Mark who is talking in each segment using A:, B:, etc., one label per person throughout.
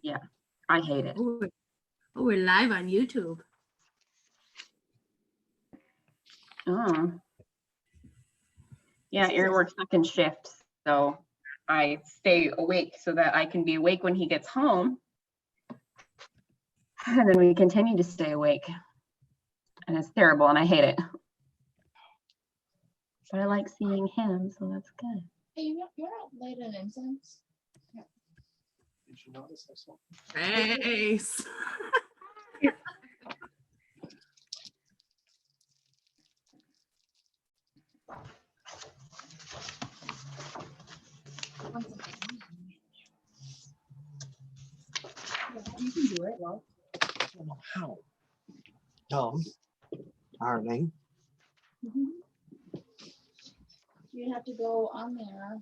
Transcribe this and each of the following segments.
A: Yeah, I hate it.
B: Oh, we're live on YouTube.
A: Oh. Yeah, Aaron works second shift, so I stay awake so that I can be awake when he gets home. And then we continue to stay awake. And it's terrible and I hate it. But I like seeing him, so that's good.
C: Hey, you're not late in incense.
D: Did you notice I saw?
B: Face.
C: You can do it, well.
D: I don't know how. Dumb. Darling.
C: You have to go on there.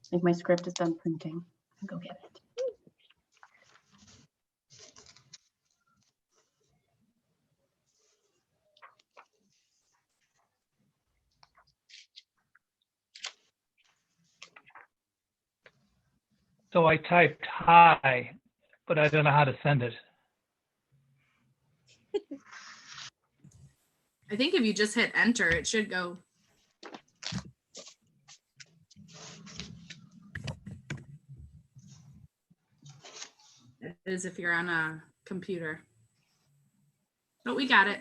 A: I think my script is done printing. I'll go get it.
E: So I typed hi, but I don't know how to send it.
B: I think if you just hit enter, it should go. It is if you're on a computer. But we got it.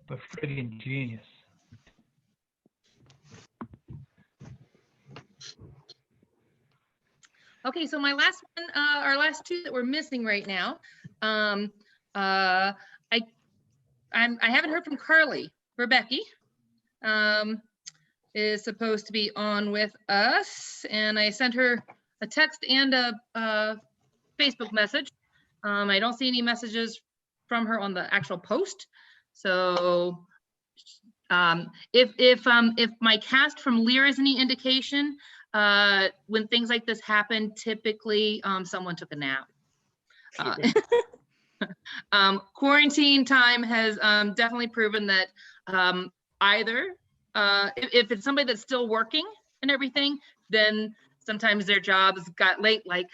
E: But friggin' genius.
F: Okay, so my last one, our last two that we're missing right now. I haven't heard from Carly. Rebecca is supposed to be on with us, and I sent her a text and a Facebook message. I don't see any messages from her on the actual post. So if my cast from Lear is any indication, when things like this happen, typically someone took a nap. Quarantine time has definitely proven that either if it's somebody that's still working and everything, then sometimes their jobs got late, like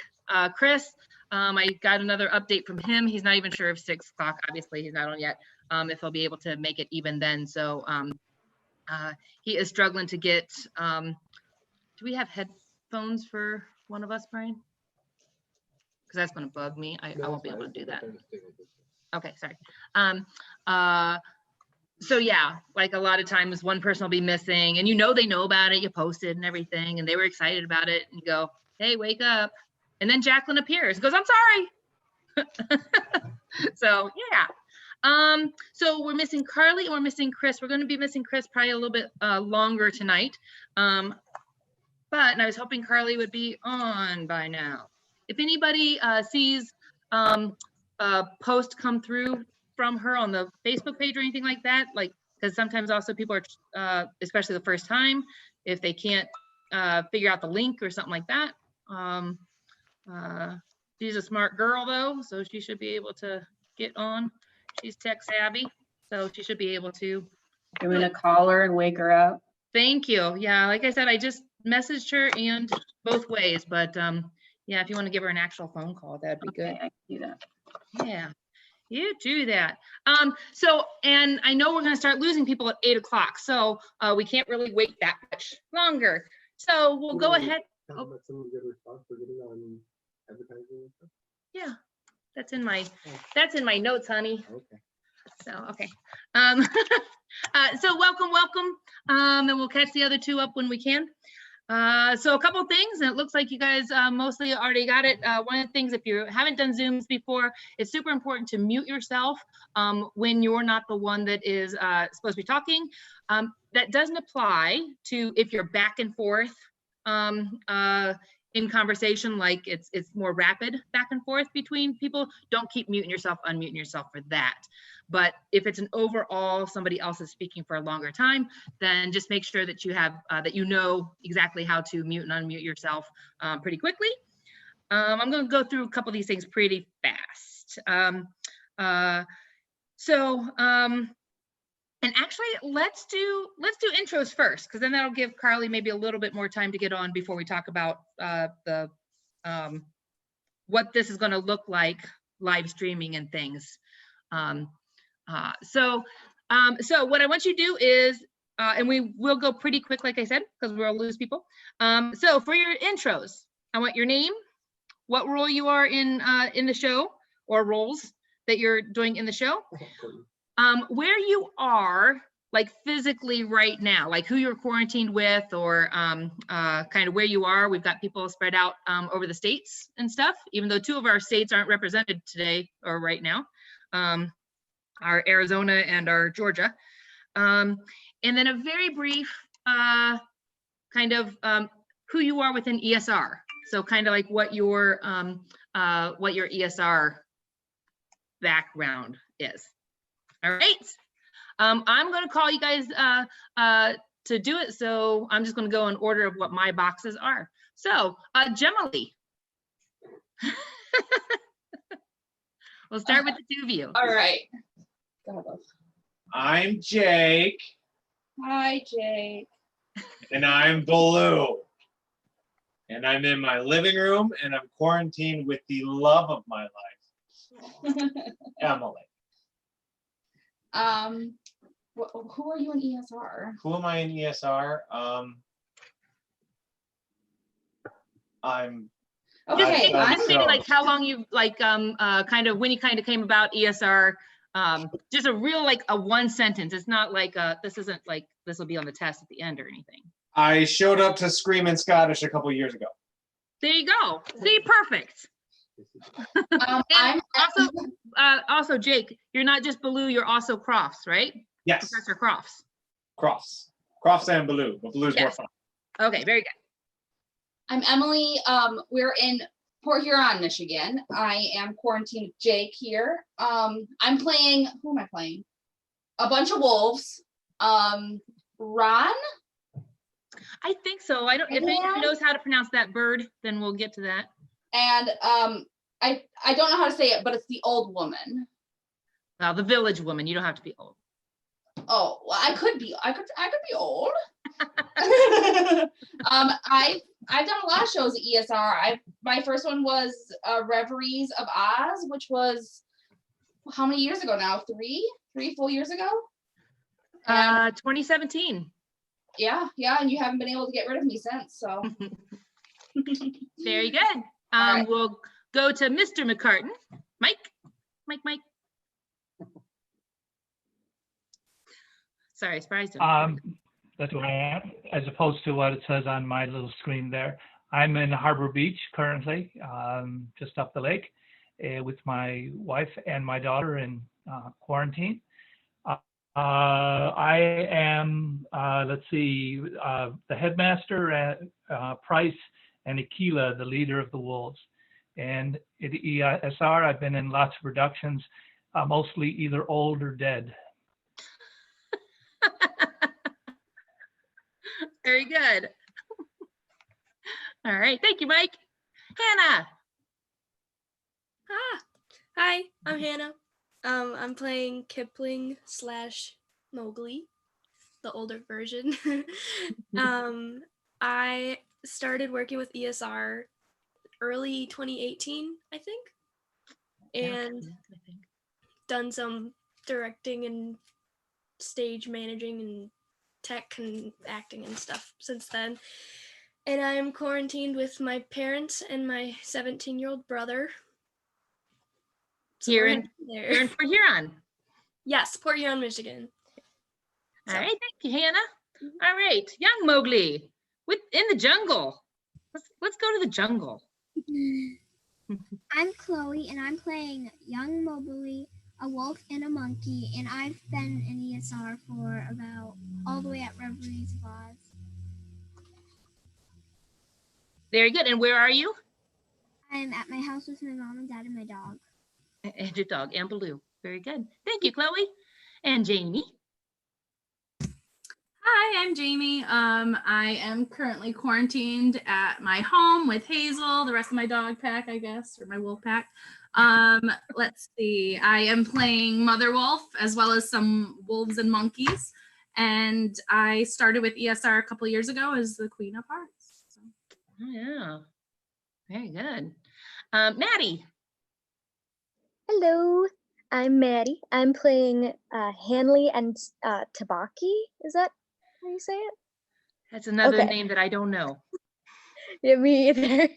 F: Chris. I got another update from him. He's not even sure if 6 o'clock, obviously he's not on yet, if he'll be able to make it even then. So he is struggling to get, do we have headphones for one of us, Brian? Because that's going to bug me. I won't be able to do that. Okay, sorry. So yeah, like a lot of times one person will be missing and they know about it, you posted and everything, and they were excited about it, and you go, hey, wake up. And then Jacqueline appears, goes, I'm sorry. So yeah. So we're missing Carly and we're missing Chris. We're going to be missing Chris probably a little bit longer tonight. But I was hoping Carly would be on by now. If anybody sees a post come through from her on the Facebook page or anything like that, like, because sometimes also people are, especially the first time, if they can't figure out the link or something like that. She's a smart girl though, so she should be able to get on. She's tech savvy, so she should be able to.
A: I'm gonna call her and wake her up.
F: Thank you. Yeah, like I said, I just messaged her and both ways, but yeah, if you want to give her an actual phone call, that'd be good.
A: Okay, I can do that.
F: Yeah, you do that. So, and I know we're going to start losing people at 8 o'clock, so we can't really wait that much longer. So we'll go ahead. Oh. Yeah, that's in my notes, honey.
D: Okay.
F: So, okay. So welcome. And we'll catch the other two up when we can. So a couple of things, and it looks like you guys mostly already got it. One of the things, if you haven't done Zooms before, it's super important to mute yourself when you're not the one that is supposed to be talking. That doesn't apply to if you're back and forth in conversation, like it's more rapid back and forth between people, don't keep muting yourself, unmuting yourself for that. But if it's an overall, somebody else is speaking for a longer time, then just make sure that you have, that you know exactly how to mute and unmute yourself pretty quickly. I'm going to go through a couple of these things pretty fast. And actually, let's do intros first, because then that'll give Carly maybe a little bit more time to get on before we talk about what this is going to look like live streaming and things. So what I want you to do is, and we will go pretty quick, like I said, because we'll lose people. So for your intros, I want your name, what role you are in the show, or roles that you're doing in the show. Where you are, like physically right now, like who you're quarantined with, or kind of where you are. We've got people spread out over the states and stuff, even though 2 of our states aren't represented today or right now, our Arizona and our Georgia. And then a very brief kind of who you are within ESR. So kind of like what your ESR background is. All right, I'm going to call you guys to do it. So I'm just going to go in order of what my boxes are. So Gemily, we'll start with the 2 of you.
C: All right.
G: I'm Jake.
C: Hi, Jake.
G: And I'm Blue. And I'm in my living room, and I'm quarantined with the love of my life, Emily.
C: Who are you in ESR?
G: Who am I in ESR? I'm
C: Okay,
F: Just maybe like how long you like kind of when you kind of came about ESR. Just a real like a 1 sentence. It's not like this isn't like this will be on the test at the end or anything.
G: I showed up to Scream in Scottish a couple years ago.
F: There you go. See, perfect.
C: I'm
F: Also, Jake, you're not just Baloo, you're also Crofts, right?
G: Yes,
F: Professor Crofts.
G: Crofts and Baloo, but Baloo's more
F: Yes.
G: fun.
F: Okay, very good.
C: I'm Emily. We're in Port Huron, Michigan. I am quarantined with Jake here. I'm playing, who am I playing? A bunch of wolves. Ron?
F: I think so. I don't. If anyone knows how to pronounce that bird, then we'll get to that.
C: And I don't know how to say it, but it's the old woman.
F: The village woman. You don't have to be old.
C: Oh, well, I could be old. I've done a lot of shows at ESR. My first one was Reveries of Oz, which was how many years ago now? Three full years ago?
F: 2017.
C: Yeah, and you haven't been able to get rid of me since, so.
F: Very good.
C: right.
F: We'll go to Mr. McCartan. Mike. Sorry, I surprised him.
E: That's what I am, as opposed to what it says on my little screen there. I'm in Harbor Beach currently, just up the lake, with my wife and my daughter in quarantine. I am, the headmaster at Price, and Aquila, the leader of the Wolves. And at ESR, I've been in lots of productions, mostly either old or dead.
F: Very good. All right, thank you, Mike. Hannah.
H: Hi, I'm Hannah. I'm playing Kipling / Mowgli, the older version. I started working with ESR early 2018, I think, and done some directing and stage managing and tech and acting and stuff since then. And I'm quarantined with my parents and my 17-year-old brother. So
F: Here
H: we're
F: in Port Huron.
H: Yes, Port Huron, Michigan.
F: All right, thank you, Hannah. All right, young Mowgli, in the jungle. Let's go to the jungle.
I: I'm Chloe, and I'm playing young Mowgli, a wolf and a monkey, and I've been in ESR for about all the way at Reveries of Oz.
F: Very good. And where are you?
I: I'm at my house with my mom and dad and my dog.
F: And your dog, and Baloo. Very good. Thank you, Chloe. And Jamie.
B: Hi, I'm Jamie. I am currently quarantined at my home with Hazel, the rest of my dog pack, I guess, or my wolf pack. Let's see. I am playing Mother Wolf as well as some wolves and monkeys. And I started with ESR a couple years ago as the Queen of Hearts. So.
F: Oh, yeah. Very good. Maddie.
J: Hello, I'm Maddie. I'm playing Hanley and Tabaki. Is that how you say it?
F: That's another
J: Okay.
F: name that I don't know.
J: Yeah, me either.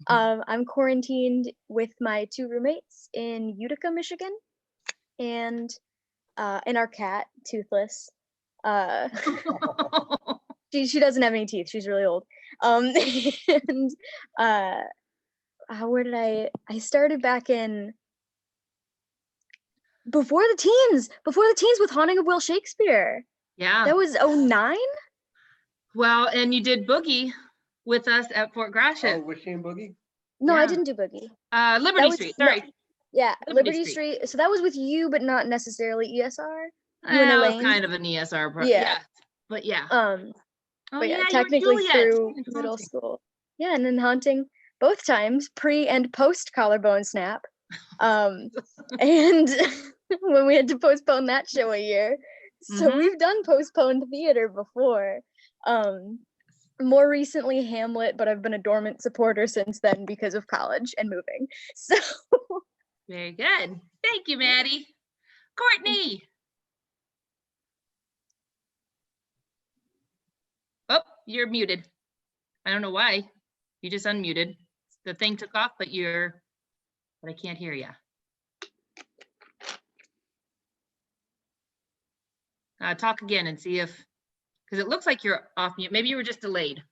J: I'm quarantined with my 2 roommates in Utica, Michigan, and our cat, Toothless. She doesn't have any teeth. She's really old. And where did I started back in before the teens with Haunting of Will Shakespeare.
F: Yeah.
J: That was 09?
F: Well, and you did Boogie with us at Fort Gratiot.
D: Oh, was she in Boogie?
J: No, I
F: Yeah.
J: didn't do Boogie.
F: Liberty
J: was-
F: Street,
J: no,
F: sorry.
J: Yeah,
F: Liberty
J: Liberty Street. So that was with you, but not necessarily ESR. You and
F: That was
J: Elaine.
F: kind of an ESR.
J: Yeah.
F: But yeah.
J: Oh
F: Oh,
J: yeah,
F: you were
J: technically
F: Juliet
J: through
F: in
J: middle
F: Haunting.
J: school. Yeah, and then Haunting both times, pre and post collarbone snap. And when we had to postpone that show a year. So
F: Mhm.
J: we've done postponed theater before. More recently Hamlet, but I've been a dormant supporter since then because of college and moving. So
F: Very good. Thank you, Maddie. Courtney. Oh, you're muted. I don't know why. You just unmuted. The thing took off, but I can't hear you. Talk again and see if, because it looks like you're off mute. Maybe you were just delayed.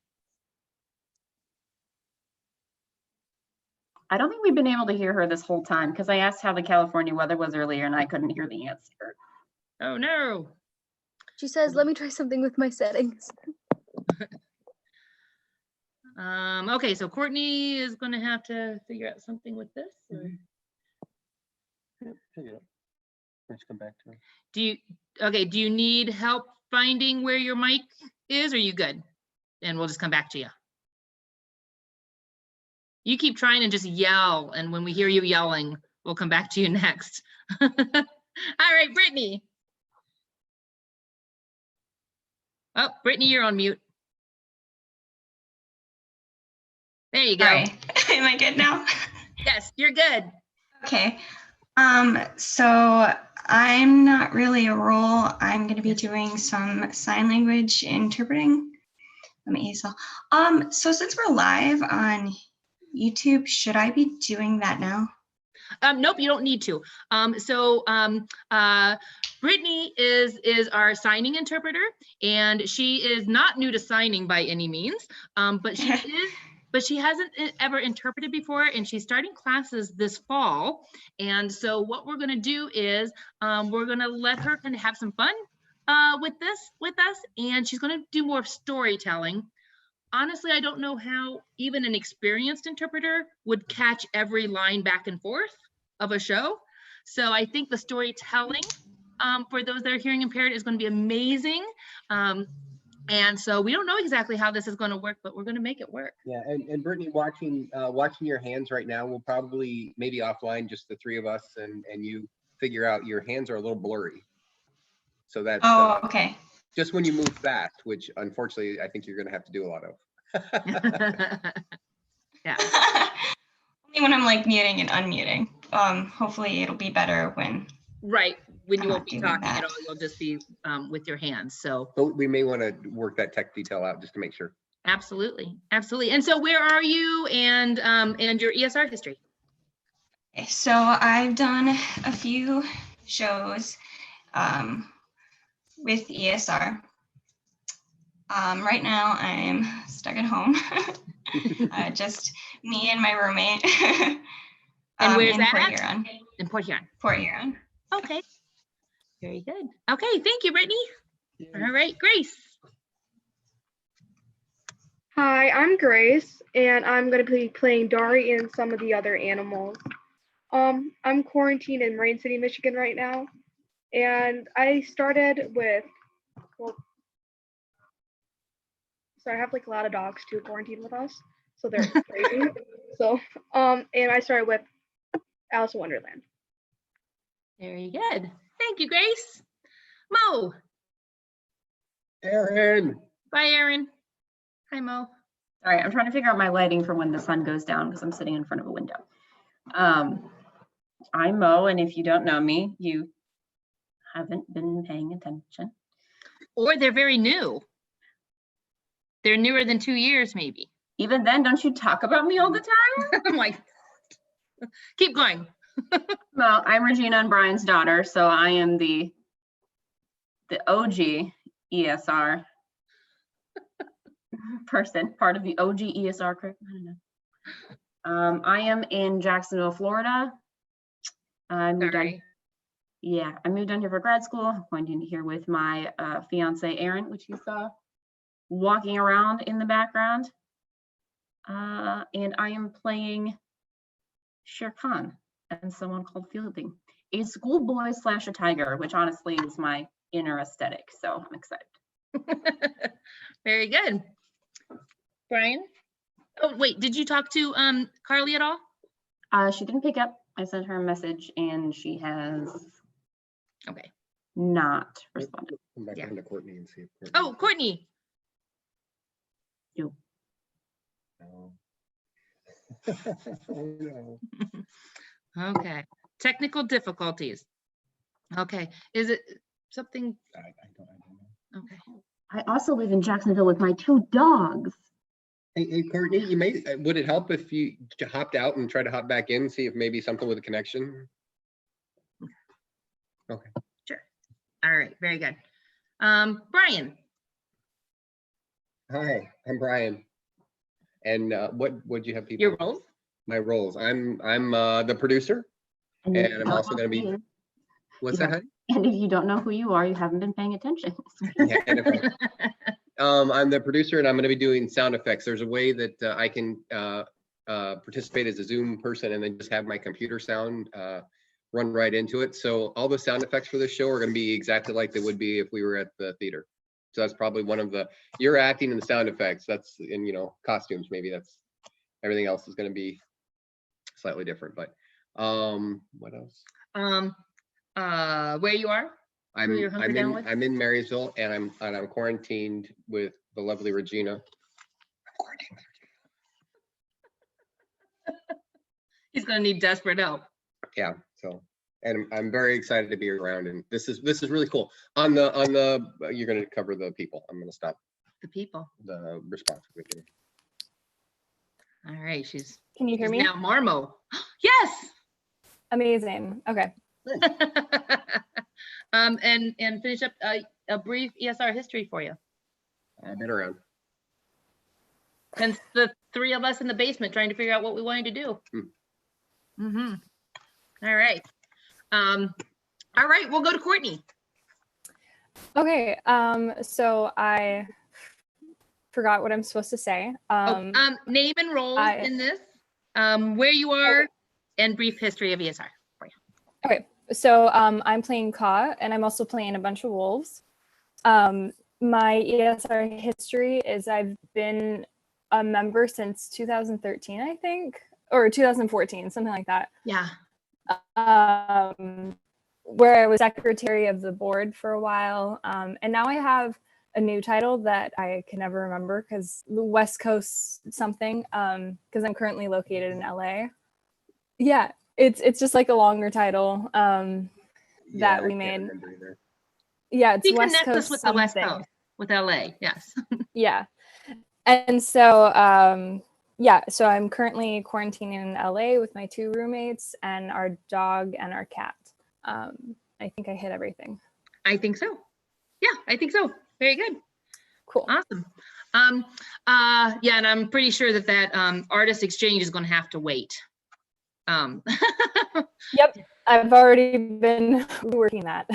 A: I don't think we've been able to hear her this whole time because I asked how the California weather was earlier and I couldn't hear the answer.
F: Oh no.
J: she says, let me try something with my settings.
F: Okay, so Courtney is going to have to figure out something with this. Or
D: Let's come back to her.
F: do you need help finding where your mic is, or are you good? And we'll just come back to you. You keep trying and just yell, and when we hear you yelling, we'll come back to you next. All right, Brittany. Oh, Brittany, you're on mute. There you go.
K: Sorry. Am I good now?
F: Yes, you're good.
K: Okay. So I'm not really a role. I'm going to be doing some sign language interpreting. Let me Hazel. So since we're live on YouTube, should I be doing that now?
F: Nope, you don't need to. Brittany is our signing interpreter, and she is not new to signing by any means, but she hasn't ever interpreted before, and she's starting classes this fall. And so what we're going to do is we're going to let her kind of have some fun with us, and she's going to do more storytelling. Honestly, I don't know how even an experienced interpreter would catch every line back and forth of a show. So I think the storytelling for those that are hearing impaired is going to be amazing. And so we don't know exactly how this is going to work, but we're going to make it work.
L: Yeah, and Brittany, watching your hands right now, we'll probably maybe offline, just the 3 of us, and you figure out your hands are a little blurry. So that's
K: Okay.
L: just when you move fast, which unfortunately I think you're going to have to do a lot of.
F: Yeah.
K: Only when I'm like muting and unmuting. Hopefully it'll be better when.
F: Right. When you
K: I'm
F: won't
K: not
F: be
K: doing
F: talking
K: that.
F: at all, you'll just be with your hands. So
L: But we may want to work that tech detail out just to make sure.
F: absolutely, absolutely. And so where are you and your ESR history?
K: Okay, so I've done a few shows with ESR. Right now I'm stuck at home. Just me and my roommate.
F: And where's
K: in
F: that
K: Port
F: at?
K: Huron.
F: In Port Huron.
K: Port Huron.
F: Okay. Very good. Okay, thank you, Brittany. All right, Grace.
M: Hi, I'm Grace, and I'm going to be playing Dari and some of the other animals. I'm quarantined in Rain City, Michigan right now, and I started with, well, so I have like a lot of dogs too quarantined with us, so they're crazy. So, and I started with Alice in Wonderland.
F: Very good. Thank you, Grace. Mo.
L: Aaron.
F: Bye, Aaron. Hi, Mo.
A: All right, I'm trying to figure out my lighting for when the sun goes down because I'm sitting in front of a window. I'm Mo, and if you don't know me, you haven't been paying attention.
F: Or they're very new. They're newer than 2 years, maybe.
A: Even then, don't you talk about me all the time?
F: I'm like, keep going.
A: Well, I'm Regina and Brian's daughter, so I am the OG ESR person, part of the OG ESR crew. I don't know. I am in Jacksonville, Florida. I moved down here for grad school. I'm going in here with my fiance Aaron, which you saw walking around in the background. And I am playing Shere Khan and someone called Fielding, a schoolboy / a tiger, which honestly is my inner aesthetic. So I'm excited.
F: Very good. Brian? Oh, wait, did you talk to Carly at all?
A: She didn't pick up. I sent her a message and she has not responded.
L: Come back on to Courtney and see if
F: Oh, Courtney.
A: No.
L: No.
F: Okay. Technical difficulties. Okay. Is it something?
L: I don't know.
F: Okay.
A: I also live in Jacksonville with my 2 dogs.
L: Hey, Courtney, would it help if you hopped out and tried to hop back in, see if maybe something with a connection? Okay.
F: Sure. All right. Very good. Brian.
L: Hi, I'm Brian. And what do you have people?
F: Your roles?
L: My roles. I'm the producer, and I'm also going to be. What's that, honey?
A: And if you don't know who you are, you haven't been paying attention.
L: Yeah, I'm the producer, and I'm going to be doing sound effects. There's a way that I can participate as a Zoom person and then just have my computer sound run right into it. So all the sound effects for this show are going to be exactly like they would be if we were at the theater. So that's probably one of the, you're acting in the sound effects. That's in, costumes, maybe that's, everything else is going to be slightly different, but what else?
F: Where you are?
L: I'm in Marysville, and I'm quarantined with the lovely Regina. I'm quarantined.
F: He's gonna need desperate help.
L: Yeah. So, and I'm very excited to be around, and this is really cool. On the you're gonna cover the people. I'm gonna stop
F: the people.
L: The response.
F: All right.
N: Can you hear me
F: now? Marmo. Yes.
N: Amazing. Okay.
F: And finish up a brief ESR history for you.
L: I've been around.
F: Since the 3 of us in the basement trying to figure out what we wanted to do. Mm-hmm. All right. All right, we'll go to Courtney.
N: Okay. So I forgot what I'm supposed to say.
F: Name and roles in this, where you are, and brief history of ESR for you.
N: Okay. So I'm playing Ka, and I'm also playing a bunch of wolves. My ESR history is I've been a member since 2013, I think, or 2014, something like that.
F: Yeah.
N: Where I was secretary of the board for a while. And now I have a new title that I can never remember because the West Coast something, because I'm currently located in LA. Yeah. It's just like a longer title that we made. Yeah, it's
F: He
N: West
F: connects
N: Coast
F: us with
N: something.
F: the West Coast, with LA, yes.
N: Yeah. And so, yeah, so I'm currently quarantining in LA with my 2 roommates and our dog and our cat. I think I hit everything.
F: I think so. Yeah, I think so. Very good.
N: Cool.
F: Awesome. Yeah, and I'm pretty sure that artist exchange is going to have to wait.
N: Yep, I've already been working that.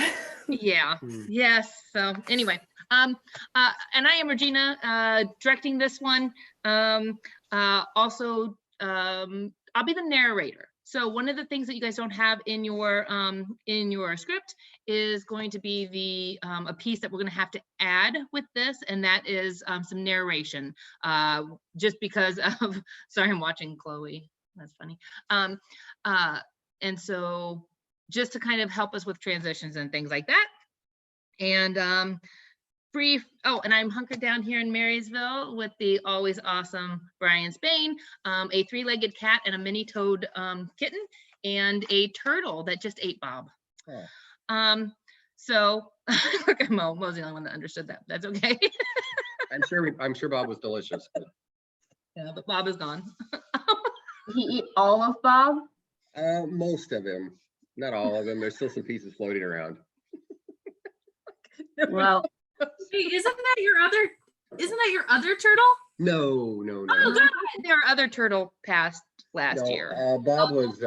F: Yeah. Yes. So anyway, And I am Regina, directing this one. Also, I'll be the narrator. So one of the things that you guys don't have in your script is going to be the a piece that we're going to have to add with this, and that is some narration. Just because of, sorry, I'm watching Chloe. That's funny. And so just to kind of help us with transitions and things like that. And brief, oh, and I'm hunkered down here in Marysville with the always awesome Brian Spain, a 3-legged cat and a mini toad kitten, and a turtle that just ate Bob. Oh. So look, I'm the only one that understood that. That's okay.
L: I'm sure Bob was delicious. But...
F: Yeah, but Bob is gone.
A: Did he eat all of Bob?
L: Most of him, not all of them. There's still some pieces floating around.
A: Well,
B: hey, isn't that your other turtle?
L: No.
F: Oh, God, there are other turtle passed last year.
L: Bob was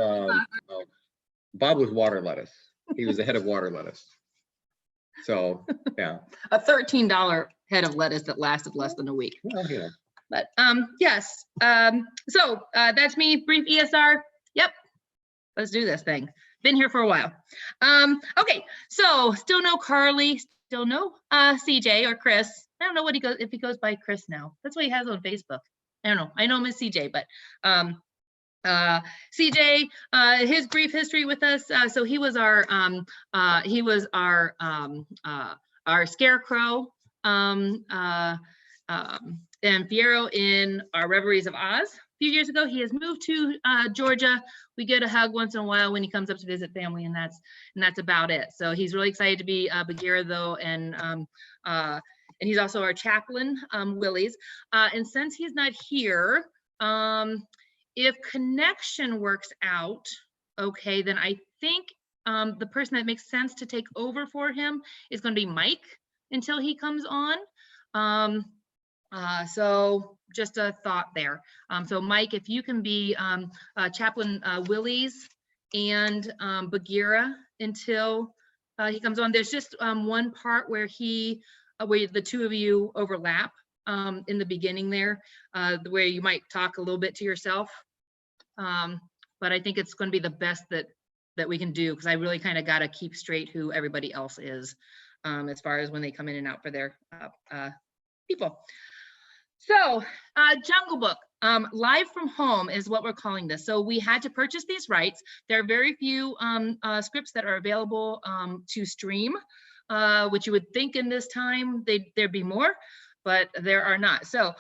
L: water lettuce. He was the head of water lettuce. So yeah,
F: a $13 head of lettuce that lasted less than a week.
L: Well, yeah.
F: But yes, so that's me, brief ESR. Yep, let's do this thing. Been here for a while. Okay, so still no Carly, still no CJ or Chris. I don't know what he goes, if he goes by Chris now. That's what he has on Facebook. I don't know. I know him as CJ, but CJ, his brief history with us. So he was our scarecrow and Fiero in our Reveries of Oz a few years ago. He has moved to Georgia. We get a hug once in a while when he comes up to visit family, and that's about it. So he's really excited to be Bagheera though, and he's also our chaplain, Willie's. And since he's not here, if connection works out, okay, then I think the person that makes sense to take over for him is going to be Mike until he comes on. So just a thought there. So Mike, if you can be Chaplain Willie's and Bagheera until he comes on. There's just one part where where the two of you overlap in the beginning there, where you might talk a little bit to yourself. But I think it's going to be the best that we can do, because I really kind of got to keep straight who everybody else is as far as when they come in and out for their people. So Jungle Book, live from home is what we're calling this. So we had to purchase these rights. There are very few scripts that are available to stream, which you would think in this time there'd be more, but there are not. So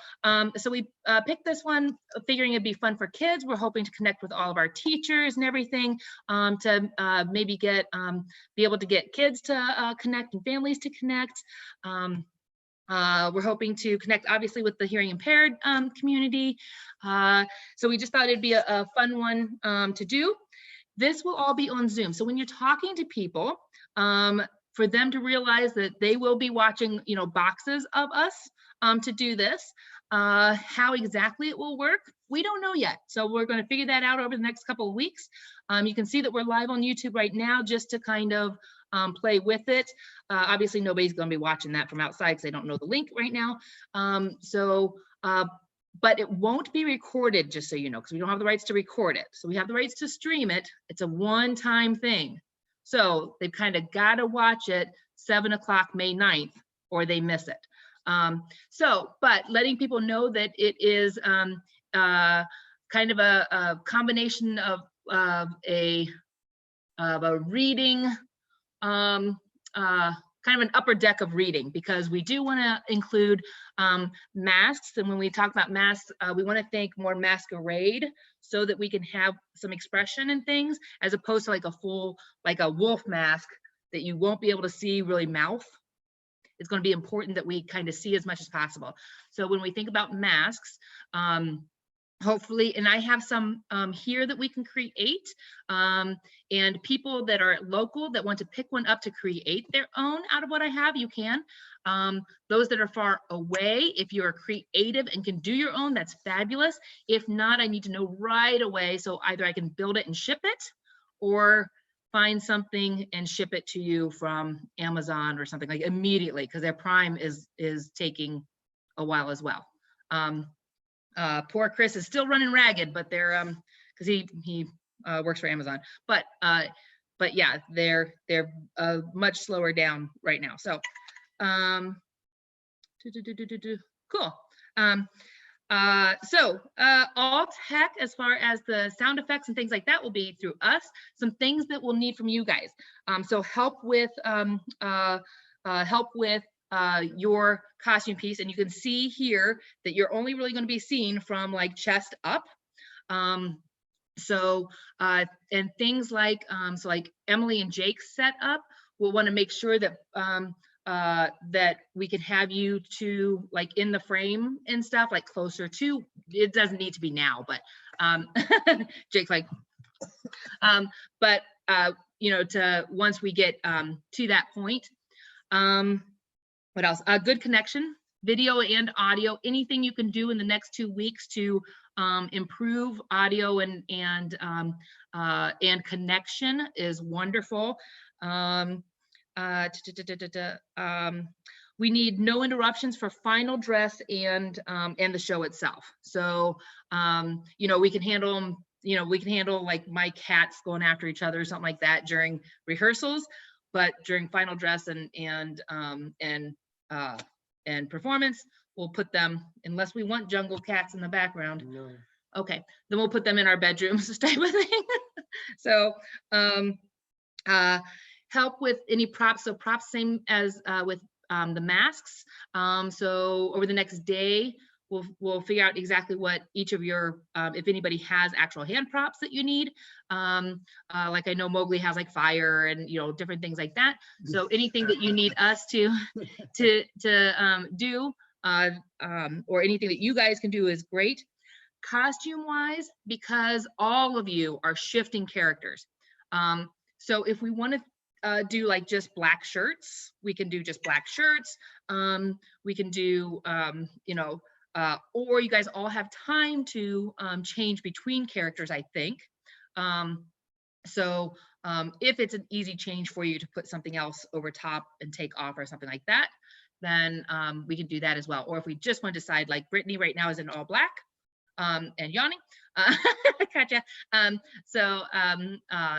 F: so we picked this one figuring it'd be fun for kids. We're hoping to connect with all of our teachers and everything to maybe be able to get kids to connect and families to connect. We're hoping to connect obviously with the hearing impaired community. So we just thought it'd be a fun one to do. This will all be on Zoom. So when you're talking to people, for them to realize that they will be watching, boxes of us to do this. How exactly it will work, we don't know yet. So we're going to figure that out over the next couple of weeks. You can see that we're live on YouTube right now just to kind of play with it. Obviously, nobody's going to be watching that from outside because they don't know the link right now. But it won't be recorded, just so you know, because we don't have the rights to record it. So we have the rights to stream it. It's a one-time thing. So they've kind of got to watch it 7 o'clock May 9th or they miss it. But letting people know that it is kind of a combination of a reading, kind of an upper deck of reading, because we do want to include masks. And when we talk about masks, we want to think more masquerade, so that we can have some expression and things, as opposed to like a wolf mask that you won't be able to see really mouth. It's going to be important that we kind of see as much as possible. So when we think about masks, hopefully, and I have some here that we can create, and people that are local that want to pick one up to create their own out of what I have, you can. Those that are far away, if you're creative and can do your own, that's fabulous. If not, I need to know right away, so either I can build it and ship it, or find something and ship it to you from Amazon or something like immediately, because their Prime is taking a while as well. Poor Chris is still running ragged, but they're because he works for Amazon, but yeah, they're much slower down right now. So cool. All tech as far as the sound effects and things like that will be through us. Some things that we'll need from you guys. So help with your costume piece, and you can see here that you're only really going to be seen from like chest up. And things like so like Emily and Jake's set up, we'll want to make sure that that we can have you to like in the frame and stuff, like closer to, it doesn't need to be now, but Jake's like, you know, to once we get to that point. What else? A good connection, video and audio, anything you can do in the next 2 weeks to improve audio and connection is wonderful. We need no interruptions for final dress and the show itself. So you know, we can handle them, you know, we can handle like my cats going after each other or something like that during rehearsals, but during final dress and performance, we'll put them, unless we want jungle cats in the background.
D: No.
F: Okay, then we'll put them in our bedrooms type of thing. So help with any props. So props, same as with the masks. So over the next day, we'll figure out exactly what each of your, if anybody has actual hand props that you need. Like I know Mowgli has like fire and, you know, different things like that. So anything that you need us to do, or anything that you guys can do is great. Costume wise, because all of you are shifting characters. So if we want to do like just black shirts, we can do just black shirts. We can do, you know, or you guys all have time to change between characters, I think. If it's an easy change for you to put something else over top and take off or something like that, then we can do that as well. Or if we just want to decide, like Brittany right now is in all black, and Yanni, gotcha.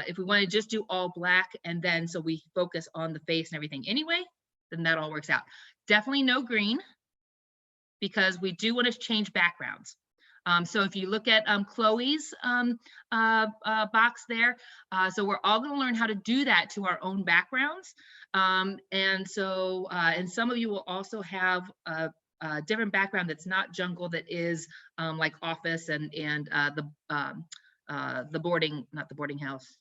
F: If we want to just do all black and then so we focus on the face and everything anyway, then that all works out. Definitely no green, because we do want to change backgrounds. So if you look at Chloe's box there, so we're all going to learn how to do that to our own backgrounds. And some of you will also have a different background that's not jungle, that is like office and the boarding, not the boarding house,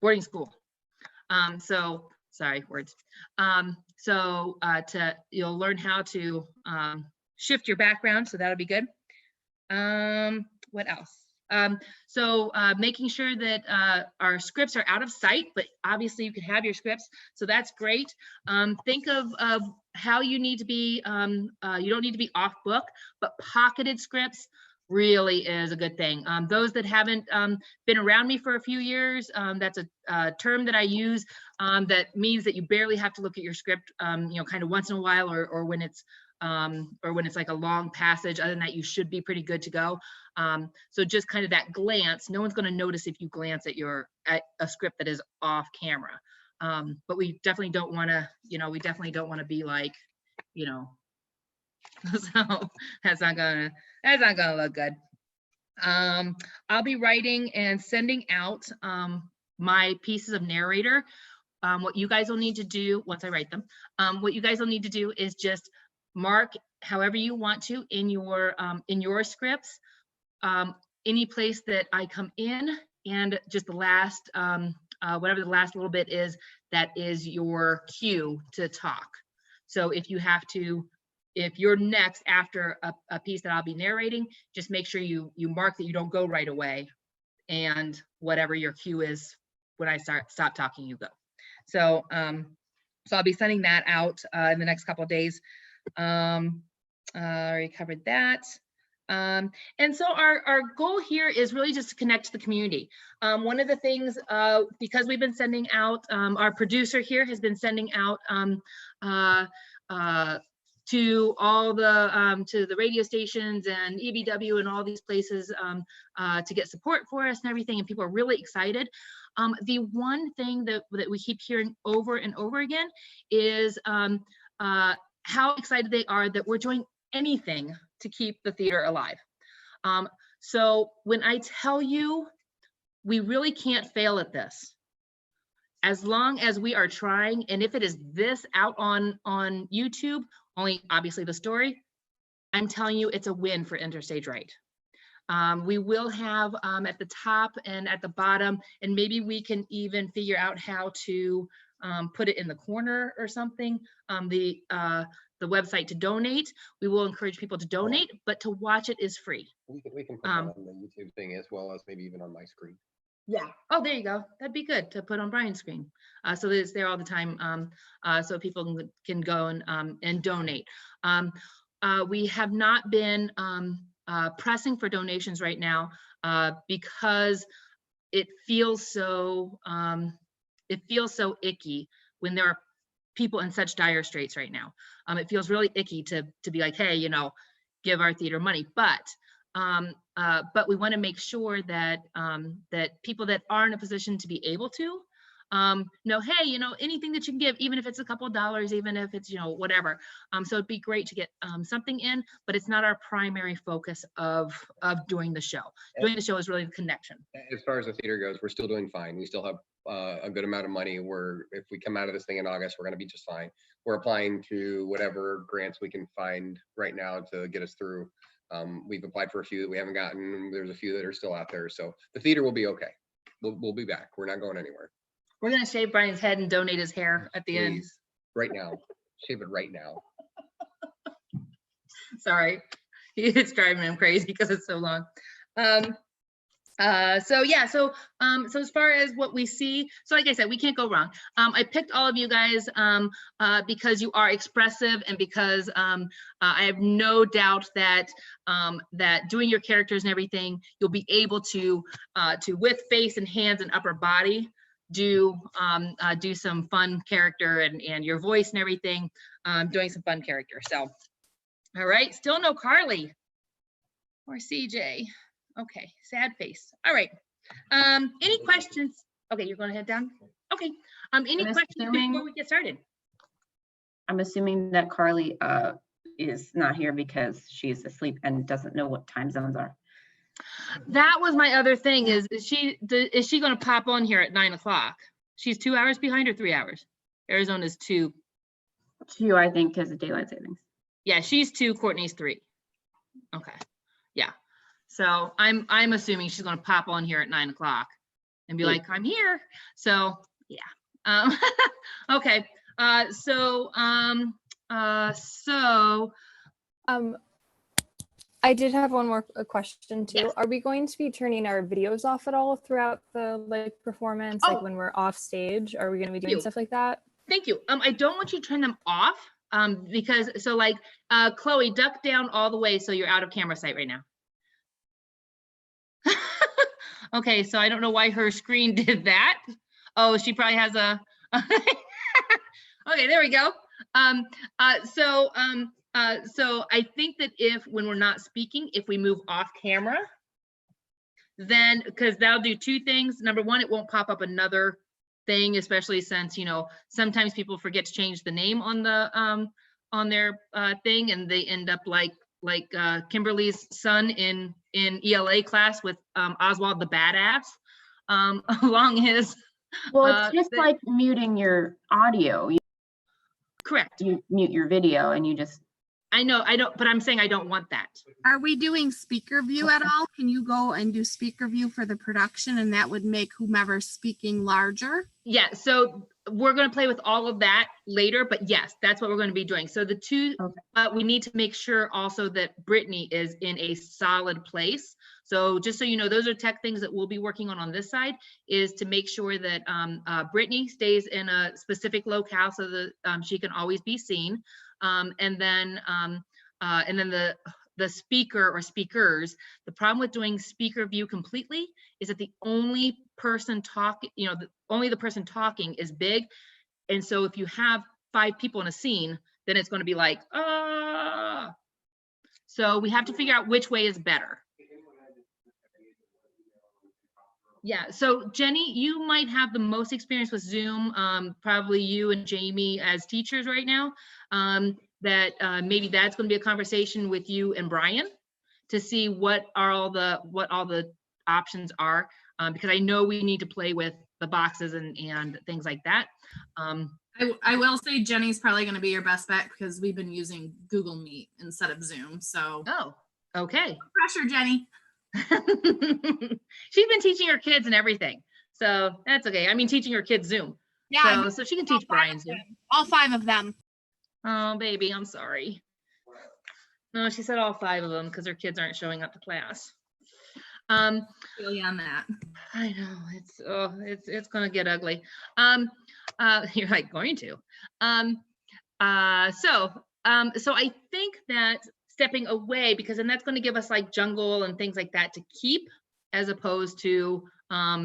F: boarding school. Sorry, words. You'll learn how to shift your background, so that'll be good. What else? Making sure that our scripts are out of sight, but obviously you can have your scripts, so that's great. Think of how you need to be, you don't need to be off book, but pocketed scripts really is a good thing. Those that haven't been around me for a few years, that's a term that I use that means that you barely have to look at your script, you know, kind of once in a while, or when it's like a long passage. Other than that, you should be pretty good to go. So just kind of that glance, no one's going to notice if you glance at a script that is off camera. But we definitely don't want to, you know, be like, you know, so that's not gonna look good. I'll be writing and sending out my pieces of narrator. What you guys will need to do once I write them, what you guys will need to do is just mark however you want to in your scripts, any place that I come in, and just the last whatever the last little bit is, that is your cue to talk. So if you're next after a piece that I'll be narrating, just make sure you mark that you don't go right away, and whatever your cue is, when I stop talking, you go. So I'll be sending that out in the next couple of days. I already covered that. And so our goal here is really just to connect to the community. One of the things, because we've been sending out, our producer here has been sending out to all the radio stations and EBW and all these places to get support for us and everything, and people are really excited. The one thing that we keep hearing over and over again is how excited they are that we're doing anything to keep the theater alive. So when I tell you, we really can't fail at this. As long as we are trying, and if it is this out on YouTube, only obviously the story, I'm telling you, it's a win for Interstage Right. We will have at the top and at the bottom, and maybe we can even figure out how to put it in the corner or something, the website to donate. We will encourage people to donate, but to watch it is free.
L: We can put that on the YouTube thing as well as maybe even on my screen.
F: Yeah. Oh, there you go. That'd be good to put on Brian's screen. So that it's there all the time, so people can go and donate. We have not been pressing for donations right now because it feels so icky when there are people in such dire straits right now. It feels really icky to be like, hey, you know, give our theater money, but we want to make sure that that people that are in a position to be able to know, hey, you know, anything that you can give, even if it's a couple of dollars, even if it's, you know, whatever. So it'd be great to get something in, but it's not our primary focus of doing the show. Doing the show is really the connection.
L: As far as the theater goes, we're still doing fine. We still have a good amount of money. If we come out of this thing in August, we're going to be just fine. We're applying to whatever grants we can find right now to get us through. We've applied for a few that we haven't gotten. There's a few that are still out there. So the theater will be okay. We'll be back. We're not going anywhere.
F: We're going to shave Brian's head and donate his hair at the end.
L: Right now. Shave it right now.
F: Sorry. It's driving him crazy because it's so long. So yeah, so as far as what we see, so like I said, we can't go wrong. I picked all of you guys because you are expressive, and because I have no doubt that that doing your characters and everything, you'll be able to with face and hands and upper body do some fun character and your voice and everything, doing some fun character. So all right, still no Carly or CJ. Okay, sad face. All right. Any questions? Okay, you're going to head down. Okay. Any questions before we get started?
A: I'm assuming that Carly is not here because she's asleep and doesn't know what time zones are.
F: That was my other thing. Is she going to pop on here at 9 o'clock? She's 2 hours behind or 3 hours? Arizona's 2.
A: 2, I think, because of daylight savings.
F: Yeah, she's 2. Courtney's 3. Okay. Yeah. So I'm assuming she's going to pop on here at 9 o'clock and be like, I'm here. So yeah. Okay.
N: I did have one more question too.
F: Yes.
N: Are we going to be turning our videos off at all throughout the performance? Like when we're off stage, are we going to be doing stuff like that?
F: Thank you. I don't want you to turn them off because so like Chloe, duck down all the way so you're out of camera sight right now. Okay, so I don't know why her screen did that. Oh, she probably has a. Okay, there we go. So I think that when we're not speaking, if we move off camera, then because that'll do 2 things. Number one, it won't pop up another thing, especially since, you know, sometimes people forget to change the name on the on their thing, and they end up like Kimberly's son in ELA class with Oswald the Badass along his.
A: Well, it's just like muting your audio.
F: Correct.
A: You mute your video and you just.
F: I know, I don't, but I'm saying I don't want that.
O: Are we doing speaker view at all? Can you go and do speaker view for the production, and that would make whomever's speaking larger?
F: Yeah, so we're going to play with all of that later, but yes, that's what we're going to be doing. So the 2, we need to make sure also that Brittany is in a solid place. So just so you know, those are tech things that we'll be working on this side, is to make sure that Brittany stays in a specific locale so that she can always be seen. And then the the speaker or speakers. The problem with doing speaker view completely is that the only person talking, only the person talking is big. And so if you have 5 people in a scene, then it's going to be like, ah. So we have to figure out which way is better. Yeah, so Jenny, you might have the most experience with Zoom, probably you and Jamie as teachers right now. Maybe that's going to be a conversation with you and Brian to see what all the options are, because I know we need to play with the boxes and things like that.
B: I will say Jenny's probably going to be your best bet because we've been using Google Meet instead of Zoom. So
F: okay.
B: No pressure, Jenny.
F: She's been teaching her kids and everything, so that's okay. I mean, teaching her kids Zoom.
O: Yeah,
F: so she can teach Brian Zoom.
O: All 5 of them.
F: Oh, baby, I'm sorry. No, she said all 5 of them because her kids aren't showing up to class.
B: Feel you on that.
F: I know it's gonna get ugly. You're like going to. So I think that stepping away, because then that's going to give us like jungle and things like that to keep, as opposed to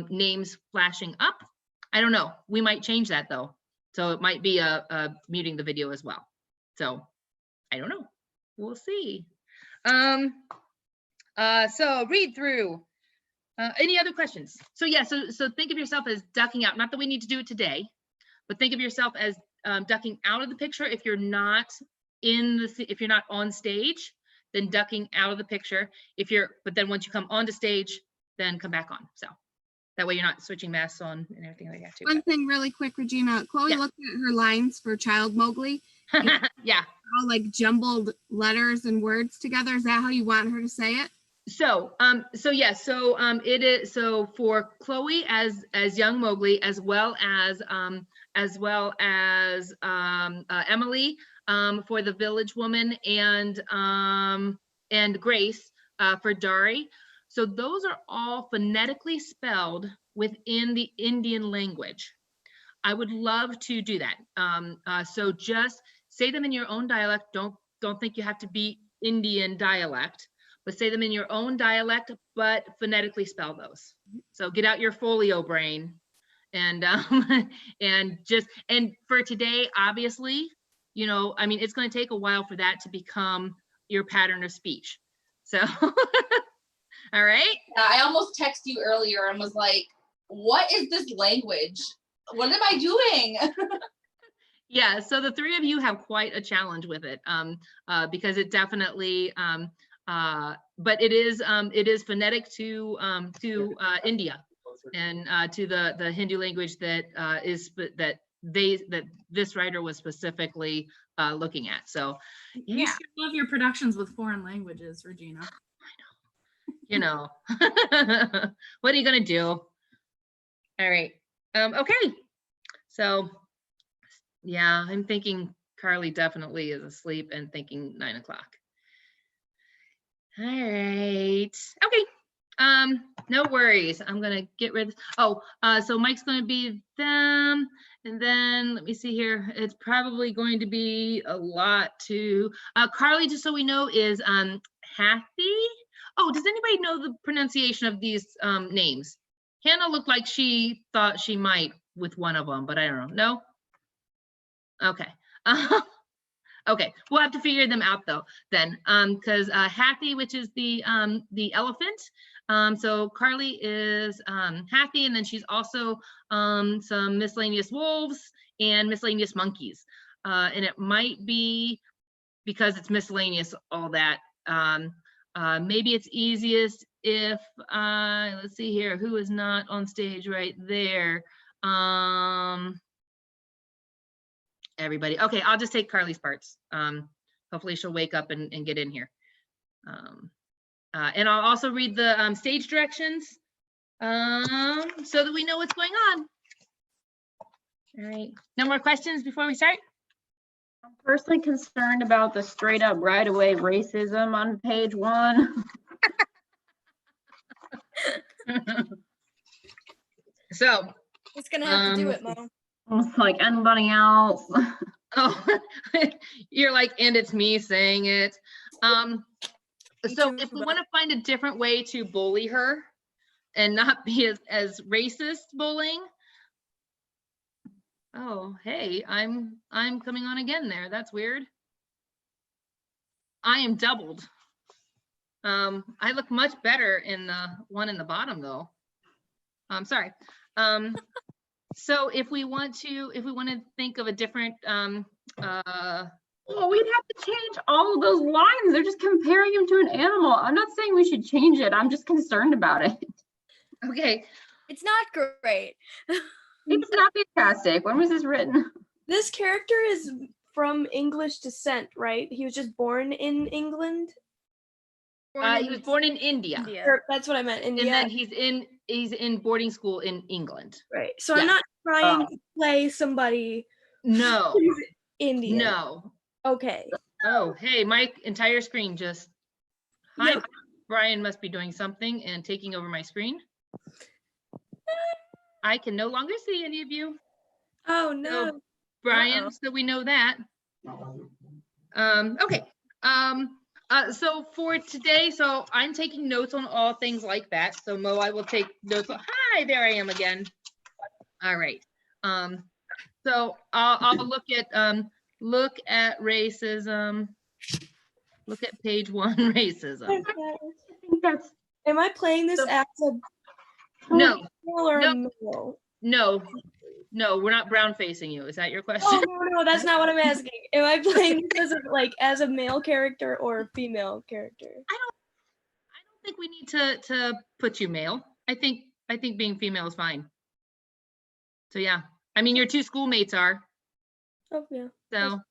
F: names flashing up. I don't know. We might change that though. So it might be a muting the video as well. So I don't know. We'll see. So read through. Any other questions? So yeah, so think of yourself as ducking out. Not that we need to do it today, but think of yourself as ducking out of the picture. If you're not if you're not on stage, then ducking out of the picture. But then once you come onto stage, then come back on. So that way you're not switching masks on and everything like that too.
O: One thing really quick, Regina, Chloe looked at her lines for Child Mowgli.
F: Yeah.
O: All like jumbled letters and words together. Is that how you want her to say it?
F: So it is, so for Chloe as young Mowgli, as well as Emily for the village woman, and Grace for Dari. So those are all phonetically spelled within the Indian language. I would love to do that. So just say them in your own dialect. Don't think you have to be Indian dialect, but say them in your own dialect, but phonetically spell those. So get out your folio brain and for today, obviously, I mean, it's going to take a while for that to become your pattern of speech. So, all right.
C: I almost texted you earlier and was like, what is this language? What am I doing?
F: Yeah, so the 3 of you have quite a challenge with it, because it definitely, but it is phonetic to India and to the Hindu language that this writer was specifically looking at. So yeah.
B: You should love your productions with foreign languages, Regina.
F: I know. What are you gonna do? All right. Okay. So yeah, I'm thinking Carly definitely is asleep and thinking 9 o'clock. All right. Okay. No worries. I'm gonna get rid of so Mike's gonna be them, and then let me see here. It's probably going to be a lot to Carly, just so we know, is Hathy. Oh, does anybody know the pronunciation of these names? Hannah looked like she thought she might with one of them, but I don't know. No? Okay. Okay, we'll have to figure them out though then, because Hathy, which is the elephant. So Carly is Hathy, and then she's also some miscellaneous wolves and miscellaneous monkeys. And it might be because it's miscellaneous, all that. Maybe it's easiest if let's see here, who is not on stage right there. Everybody. Okay, I'll just take Carly's parts. Hopefully she'll wake up and get in here. And I'll also read the stage directions so that we know what's going on. All right, no more questions before we start?
A: I'm personally concerned about the straight up right away racism on page 1.
F: So
H: who's gonna have to do it, Mom?
A: Almost like anybody else.
F: Oh, you're like, and it's me saying it. So if we want to find a different way to bully her and not be as racist bullying. Oh, hey, I'm coming on again there. That's weird. I am doubled. I look much better in the one in the bottom though. I'm sorry. So if we want to think of a different
A: well, we'd have to change all of those lines. They're just comparing him to an animal. I'm not saying we should change it. I'm just concerned about it.
F: Okay.
J: It's not great.
A: It's not fantastic. When was this written?
H: This character is from English descent, right? He was just born in England.
F: He was born in India.
H: Or that's what I meant. India.
F: And then he's in boarding school in England.
H: Right. So
F: Yeah.
H: I'm not trying to play somebody.
F: No.
H: who's Indian.
F: No.
H: Okay.
F: Oh, hey, my entire screen just. Hi,
H: Yeah.
F: Brian must be doing something and taking over my screen. I can no longer see any of you.
H: Oh no.
F: So, Brian, so we know that. Okay. So for today, so I'm taking notes on all things like that. So Mo, I will take notes. Hi, there I am again. All right. So I'll look at racism. Look at page 1, racism.
H: I think that's. Am I playing this as a
F: No.
H: or
F: No.
H: a male?
F: No, we're not brown facing you. Is that your question?
H: Oh no, that's not what I'm asking. Am I playing this as a male character or a female character?
F: I don't think we need to put you male. I think being female is fine. So yeah, I mean your 2 schoolmates are.
H: Oh yeah.
F: So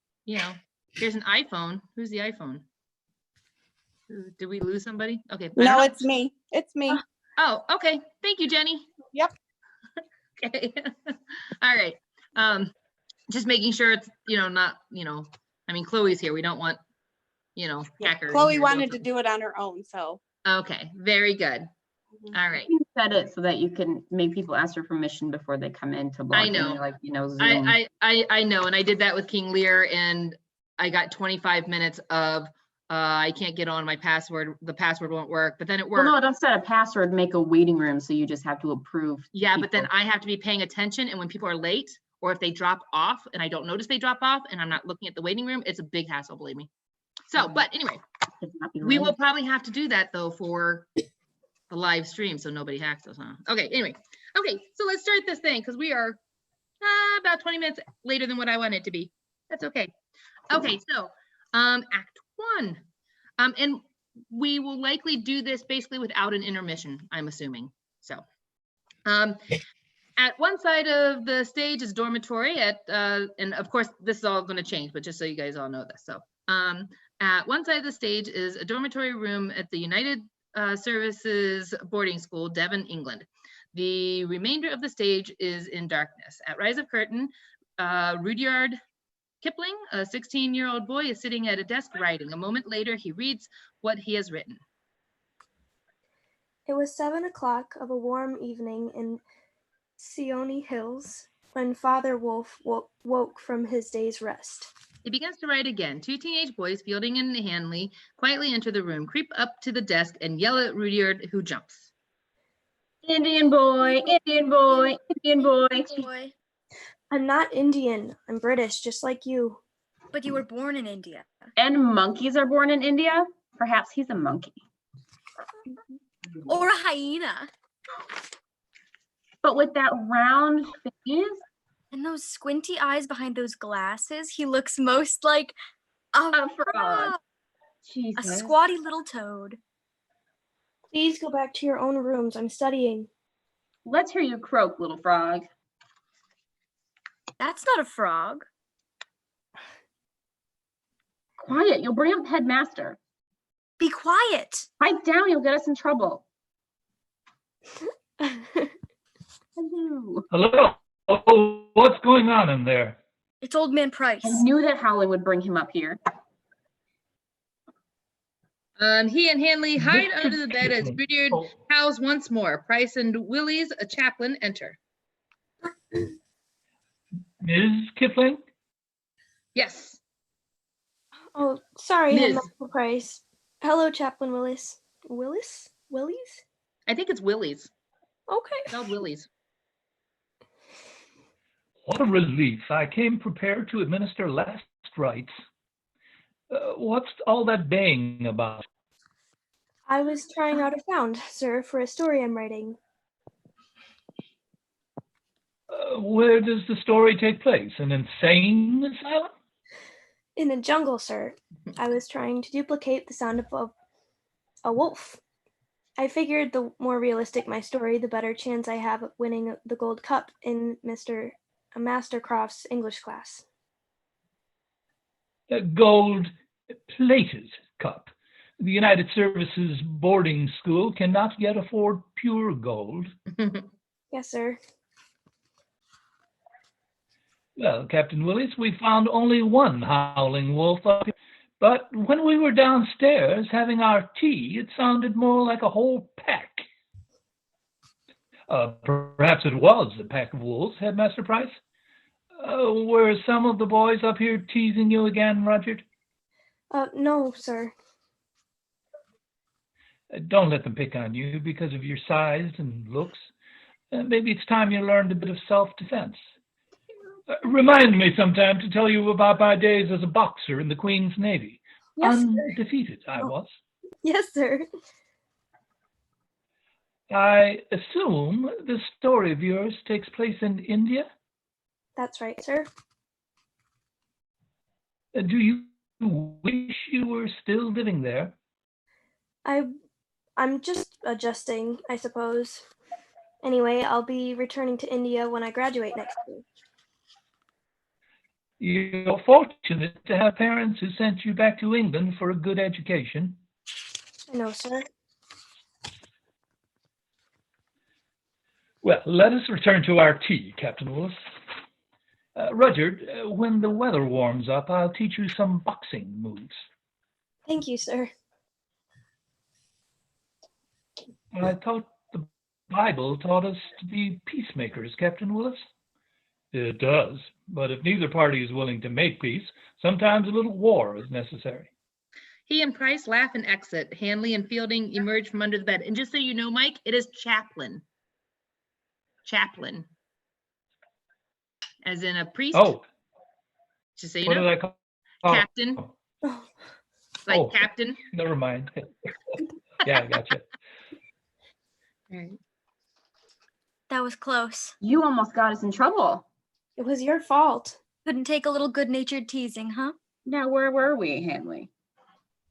F: here's an iPhone. Who's the iPhone? Did we lose somebody? Okay.
P: No, it's me. It's me.
F: Oh, okay. Thank you, Jenny.
P: Yep.
F: Okay. All right. Just making sure it's not I mean Chloe's here. We don't want hackers.
P: Chloe wanted to do it on her own, so.
F: Okay. Very good. All right.
A: You set it so that you can make people ask for permission before they come in to log
F: I know.
A: in, Zoom.
F: I know, and I did that with King Lear, and I got 25 minutes of I can't get on my password. The password won't work, but then it worked.
A: Well, no, don't set a password. Make a waiting room, so you just have to approve.
F: Yeah, but then I have to be paying attention, and when people are late or if they drop off, and I don't notice they drop off, and I'm not looking at the waiting room, it's a big hassle, believe me. So, but anyway, we will probably have to do that though for the live stream, so nobody hacks us, huh? Okay, anyway. Okay, so let's start this thing because we are about 20 minutes later than what I want it to be. That's okay. Okay, so Act 1. And we will likely do this basically without an intermission, I'm assuming. So at one side of the stage is dormitory and of course this is all going to change, but just so you guys all know this. So at one side of the stage is a dormitory room at the United Services boarding school, Devon, England. The remainder of the stage is in darkness. At rise of curtain, Rudyard Kipling, a 16-year-old boy, is sitting at a desk writing. A moment later, he reads what he has written.
H: It was 7 o'clock of a warm evening in Seone Hills when Father Wolf woke from his day's rest.
F: He begins to write again. 2 teenage boys, Fielding and Hanley, quietly enter the room, creep up to the desk, and yell at Rudyard, who jumps.
A: Indian boy, Indian boy, Indian boy.
H: I'm not Indian. I'm British, just like you.
J: But you were born in India.
A: And monkeys are born in India? Perhaps he's a monkey.
J: Or a hyena.
A: But with that round face.
J: And those squinty eyes behind those glasses, he looks most like a frog. A squatty little toad.
H: Please go back to your own rooms. I'm studying.
A: Let's hear you croak, little frog.
J: That's not a frog.
A: Quiet, you'll bring up headmaster.
J: Be quiet.
A: Pipe down, you'll get us in trouble. Hello.
E: Hello. Oh, what's going on in there?
J: It's Old Man Price.
A: I knew that Howland would bring him up here.
F: He and Hanley hide under the bed as Rudyard howls once more. Price and Willies, a chaplain, enter.
E: Ms. Kipling?
F: Yes.
H: Oh, sorry,
F: Ms.
H: Headmaster Price. Hello, Chaplain Willis. Willies?
F: I think it's Willie's.
H: Okay.
F: Spelled Willie's.
E: What a relief. I came prepared to administer last rites. What's all that baying about?
H: I was trying out a sound, sir, for a story I'm writing.
E: Where does the story take place? An insane asylum?
H: In a jungle, sir. I was trying to duplicate the sound of a wolf. I figured the more realistic my story, the better chance I have of winning the gold cup in Master Croft's English class.
E: A gold-plated cup. The United Services boarding school cannot yet afford pure gold.
H: Yes, sir.
E: Well, Captain Willis, we found only one howling wolf up here, but when we were downstairs having our tea, it sounded more like a whole pack. Perhaps it was a pack of wolves, Headmaster Price. Were some of the boys up here teasing you again, Rudyard?
H: No, sir.
E: Don't let them pick on you because of your size and looks. Maybe it's time you learned a bit of self-defense. Remind me sometime to tell you about my days as a boxer in the Queen's Navy.
H: Yes,
E: Undefeated, I was.
H: Yes, sir.
E: I assume this story of yours takes place in India?
H: That's right, sir.
E: Do you wish you were still living there?
H: I'm just adjusting, I suppose. Anyway, I'll be returning to India when I graduate next year.
E: You're fortunate to have parents who sent you back to England for a good education.
H: I know, sir.
E: Well, let us return to our tea, Captain Willis. Rudyard, when the weather warms up, I'll teach you some boxing moves.
H: Thank you, sir.
E: I thought the Bible taught us to be peacemakers, Captain Willis. It does, but if neither party is willing to make peace, sometimes a little war is necessary.
F: He and Price laugh and exit. Hanley and Fielding emerge from under the bed. And just so you know, Mike, it is chaplain. Chaplain. As in a priest.
E: Oh.
F: Just so you
E: What
F: know.
E: did I call?
F: Captain. Like captain.
E: Never mind. Yeah, I gotcha.
F: Right.
J: That was close.
A: You almost got us in trouble.
H: It was your fault.
J: Couldn't take a little good-natured teasing, huh?
A: Now, where were we, Hanley?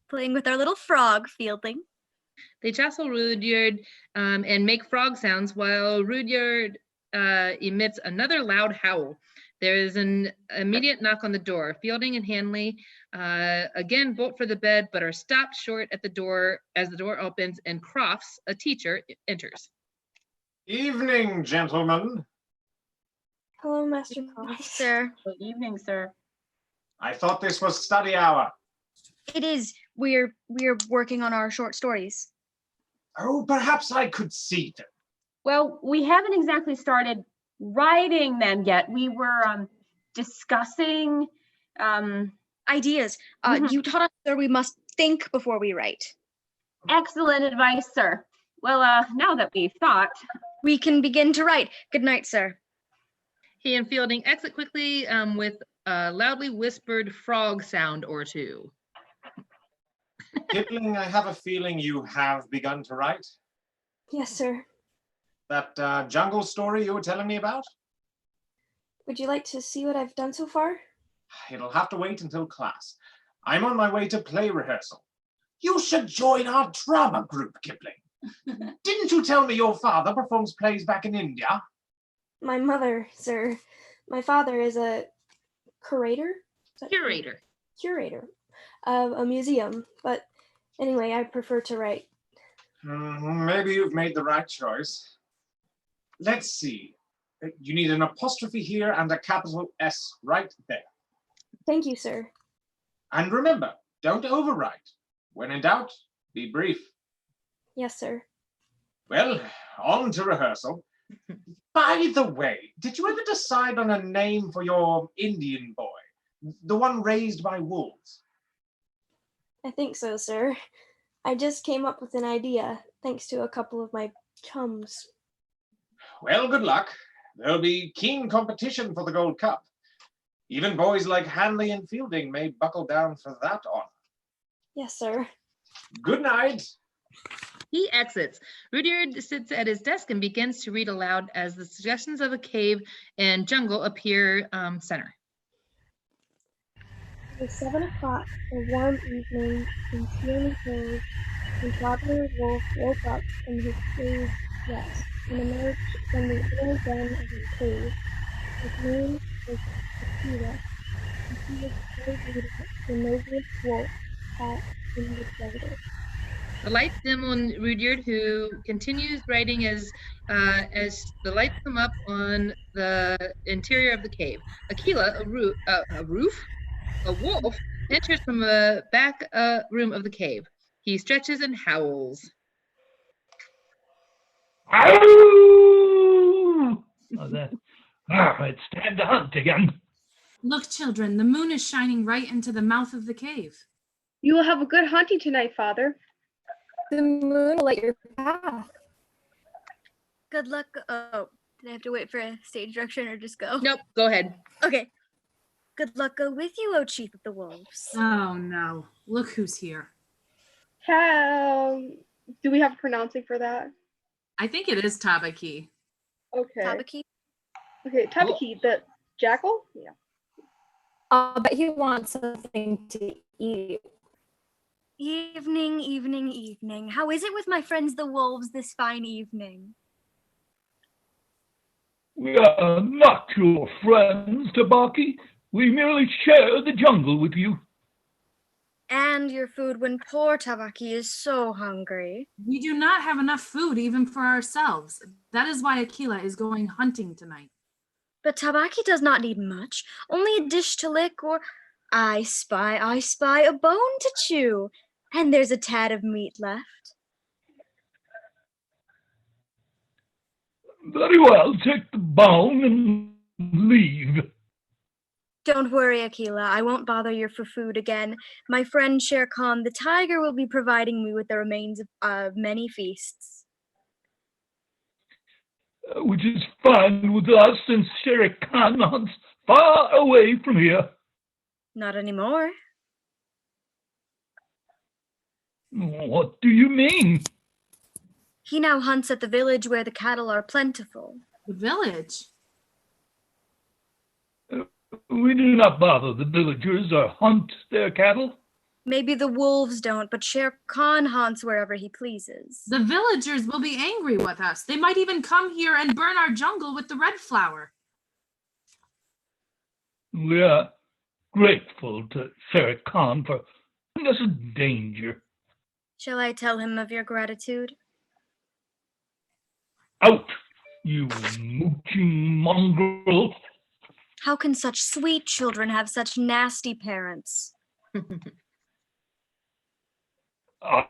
J: Playing with our little frog, Fielding.
F: They jostle Rudyard and make frog sounds while Rudyard emits another loud howl. There is an immediate knock on the door. Fielding and Hanley again bolt for the bed, but are stopped short at the door as the door opens and Crofts, a teacher, enters.
G: Evening, gentlemen.
H: Hello, Master Croft.
J: Sir.
A: Good evening, sir.
G: I thought this was study hour.
J: It is. We're working on our short stories.
G: Oh, perhaps I could see them.
A: Well, we haven't exactly started writing them yet. We were discussing
J: ideas. You taught us, sir, we must think before we write.
A: Excellent advice, sir. Well, now that we've thought,
J: we can begin to write. Good night, sir.
F: He and Fielding exit quickly with a loudly whispered frog sound or two.
G: Kipling, I have a feeling you have begun to write.
H: Yes, sir.
G: That jungle story you were telling me about?
H: Would you like to see what I've done so far?
G: It'll have to wait until class. I'm on my way to play rehearsal. You should join our drama group, Kipling. Didn't you tell me your father performs plays back in India?
H: My mother, sir. My father is a curator? Curator of a museum. But anyway, I prefer to write.
G: Maybe you've made the right choice. Let's see. You need an apostrophe here and a capital S right there.
H: Thank you, sir.
G: And remember, don't overwrite. When in doubt, be brief.
H: Yes, sir.
G: Well, on to rehearsal. By the way, did you ever decide on a name for your Indian boy? The one raised by wolves?
H: I think so, sir. I just came up with an idea thanks to a couple of my chums.
G: Well, good luck. There'll be keen competition for the Gold Cup. Even boys like Hanley and Fielding may buckle down for that honor.
H: Yes, sir.
G: Good night.
F: He exits. Rudyard sits at his desk and begins to read aloud as the suggestions of a cave and jungle appear center.
H: It was 7 o'clock, a warm evening in Steely Hills, when Traveler Wolf woke up from his day's rest and emerged from the inner den of his cave. His name was Akira, and he was co-leader the noblest wolf cat in the jungle.
F: The lights dim on Rudyard, who continues writing as the lights come up on the interior of the cave. Aquila, a wolf, enters from the back room of the cave. He stretches and howls.
E: Oh, it's time to hunt again.
B: Look, children, the moon is shining right into the mouth of the cave.
M: You will have a good hunting tonight, Father.
N: The moon will light your path.
J: Good luck. Oh, did I have to wait for a stage direction or just go?
F: Nope, go ahead.
J: Okay. Good luck go with you, O Chief of the Wolves.
B: Oh no, look who's here.
M: Do we have pronouncing for that?
B: I think it is Tabaki.
M: Okay.
J: Tabaki?
M: Okay, Tabaki, the jackal? Yeah.
N: But he wants something to eat.
J: Evening, evening, evening. How is it with my friends the wolves this fine evening?
E: We are not your friends, Tabaki. We merely share the jungle with you.
J: And your food when poor Tabaki is so hungry.
B: We do not have enough food even for ourselves. That is why Aquila is going hunting tonight.
J: But Tabaki does not need much, only a dish to lick or I spy a bone to chew. And there's a tad of meat left.
E: Very well, take the bone and leave.
J: Don't worry, Aquila. I won't bother you for food again. My friend Shere Khan, the tiger, will be providing me with the remains of many feasts.
E: Which is fine with us, since Shere Khan hunts far away from here.
J: Not anymore.
E: What do you mean?
J: He now hunts at the village where the cattle are plentiful.
B: The village?
E: We do not bother the villagers or hunt their cattle.
J: Maybe the wolves don't, but Shere Khan hunts wherever he pleases.
B: The villagers will be angry with us. They might even come here and burn our jungle with the red flower.
E: We are grateful to Shere Khan for putting us in danger.
J: Shall I tell him of your gratitude?
E: Out, you mooching mongrel.
J: How can such sweet children have such nasty parents?
E: Out.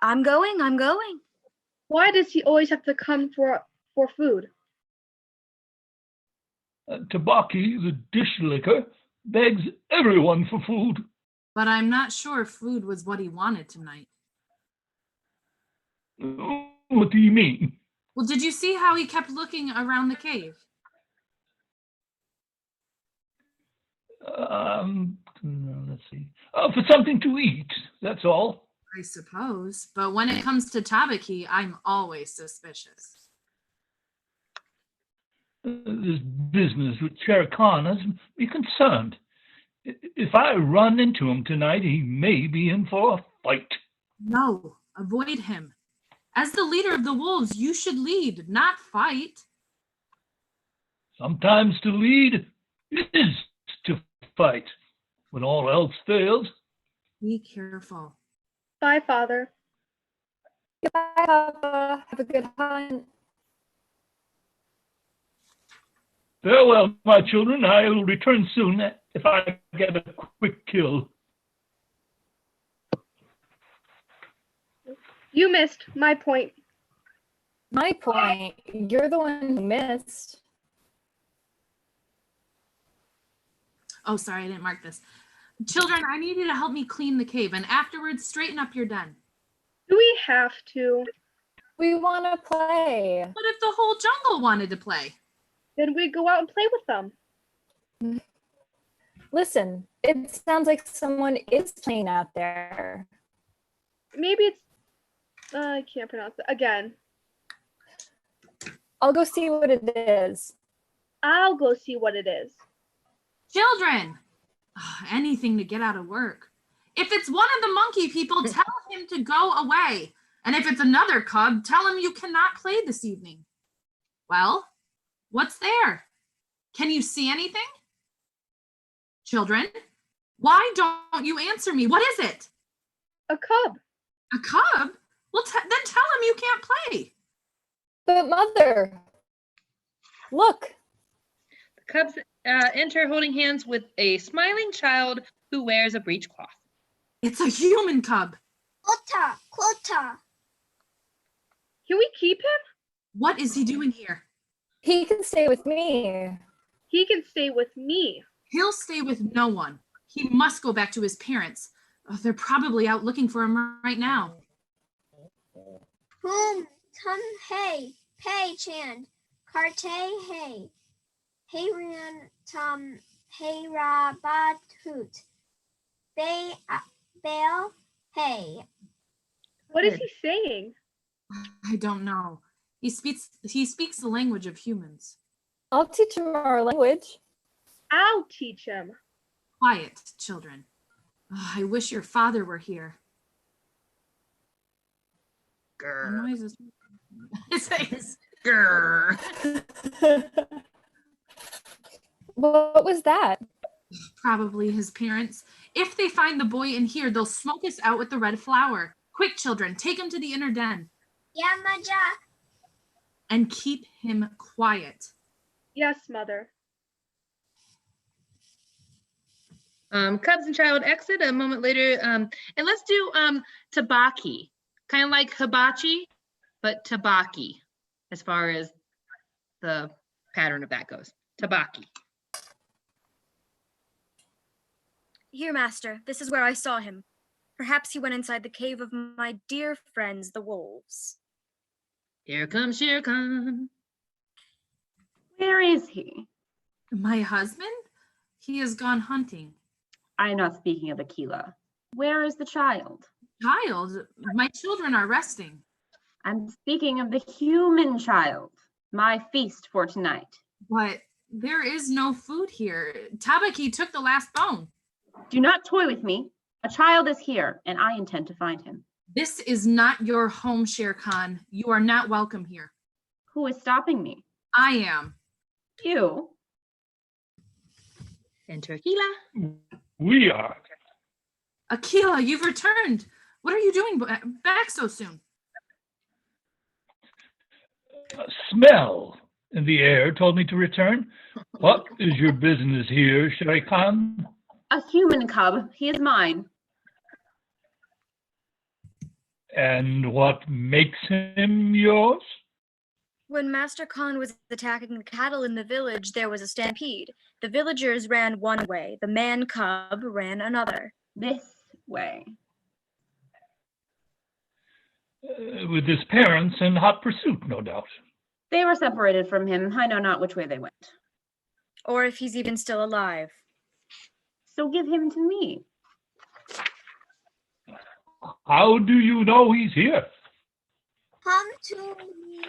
J: I'm going.
M: Why does he always have to come for food?
E: Tabaki, the dish licker, begs everyone for food.
B: But I'm not sure food was what he wanted tonight.
E: What do you mean?
B: Well, did you see how he kept looking around the cave?
E: Let's see. For something to eat, that's all.
B: I suppose. But when it comes to Tabaki, I'm always suspicious.
E: This business with Shere Khan has me concerned. If I run into him tonight, he may be in for a fight.
B: No, avoid him. As the leader of the wolves, you should lead, not fight.
E: Sometimes to lead is to fight. When all else fails.
B: Be careful.
M: Bye, Father.
N: Goodbye, Papa. Have a good hunt.
E: Farewell, my children. I will return soon if I get a quick kill.
M: You missed my point.
N: My point? You're the one who missed.
B: Oh, sorry, I didn't mark this. Children, I need you to help me clean the cave and afterwards straighten up your den.
M: Do we have to?
N: We want to play.
B: What if the whole jungle wanted to play?
M: Then we go out and play with them.
N: Listen, it sounds like someone is playing out there.
M: Maybe it's, I can't pronounce it. Again.
N: I'll go see what it is.
M: I'll go see what it is.
B: Children! Anything to get out of work. If it's one of the monkey people, tell him to go away. And if it's another cub, tell him you cannot play this evening. Well, what's there? Can you see anything? Children, why don't you answer me? What is it?
M: A cub.
B: A cub? Well, then tell him you can't play.
N: But mother, look.
F: The cubs enter holding hands with a smiling child who wears a breechcloth.
B: It's a human cub.
I: Quota, quota.
M: Can we keep him?
B: What is he doing here?
N: He can stay with me.
M: He can stay with me.
B: He'll stay with no one. He must go back to his parents. They're probably out looking for him right now.
I: Whom tum hey, pay chand, carte hey, hey ran tum hey ra bad hoot, bay bail hey.
M: What is he saying?
B: I don't know. He speaks the language of humans.
N: I'll teach him our language.
M: I'll teach him.
B: Quiet, children. I wish your father were here.
F: Grr.
B: The noises. His face.
F: Grr.
N: What was that?
B: Probably his parents. If they find the boy in here, they'll smoke us out with the red flower. Quick, children, take him to the inner den.
I: Yamaja.
B: And keep him quiet.
M: Yes, mother.
F: Cubs and child exit a moment later. And let's do tabaki, kind of like hibachi, but tabaki, as far as the pattern of that goes. Tabaki.
J: Here, master, this is where I saw him. Perhaps he went inside the cave of my dear friends, the wolves.
F: Here comes Shere Khan.
A: Where is he?
B: My husband? He has gone hunting.
A: I'm not speaking of Akila. Where is the child?
B: Child? My children are resting.
A: I'm speaking of the human child. My feast for tonight.
B: But there is no food here. Tabaki took the last bone.
A: Do not toy with me. A child is here, and I intend to find him.
B: This is not your home, Shere Khan. You are not welcome here.
A: Who is stopping me?
B: I am.
A: You?
F: Enter Akila.
E: We are.
B: Akila, you've returned. What are you doing back so soon?
E: A smell in the air told me to return. What is your business here, Shere Khan?
A: A human cub. He is mine.
E: And what makes him yours?
J: When Master Khan was attacking the cattle in the village, there was a stampede. The villagers ran one way. The man cub ran another.
A: This way.
E: With his parents in hot pursuit, no doubt.
A: They were separated from him. I know not which way they went.
J: Or if he's even still alive.
A: So give him to me.
E: How do you know he's here?
I: Come to me.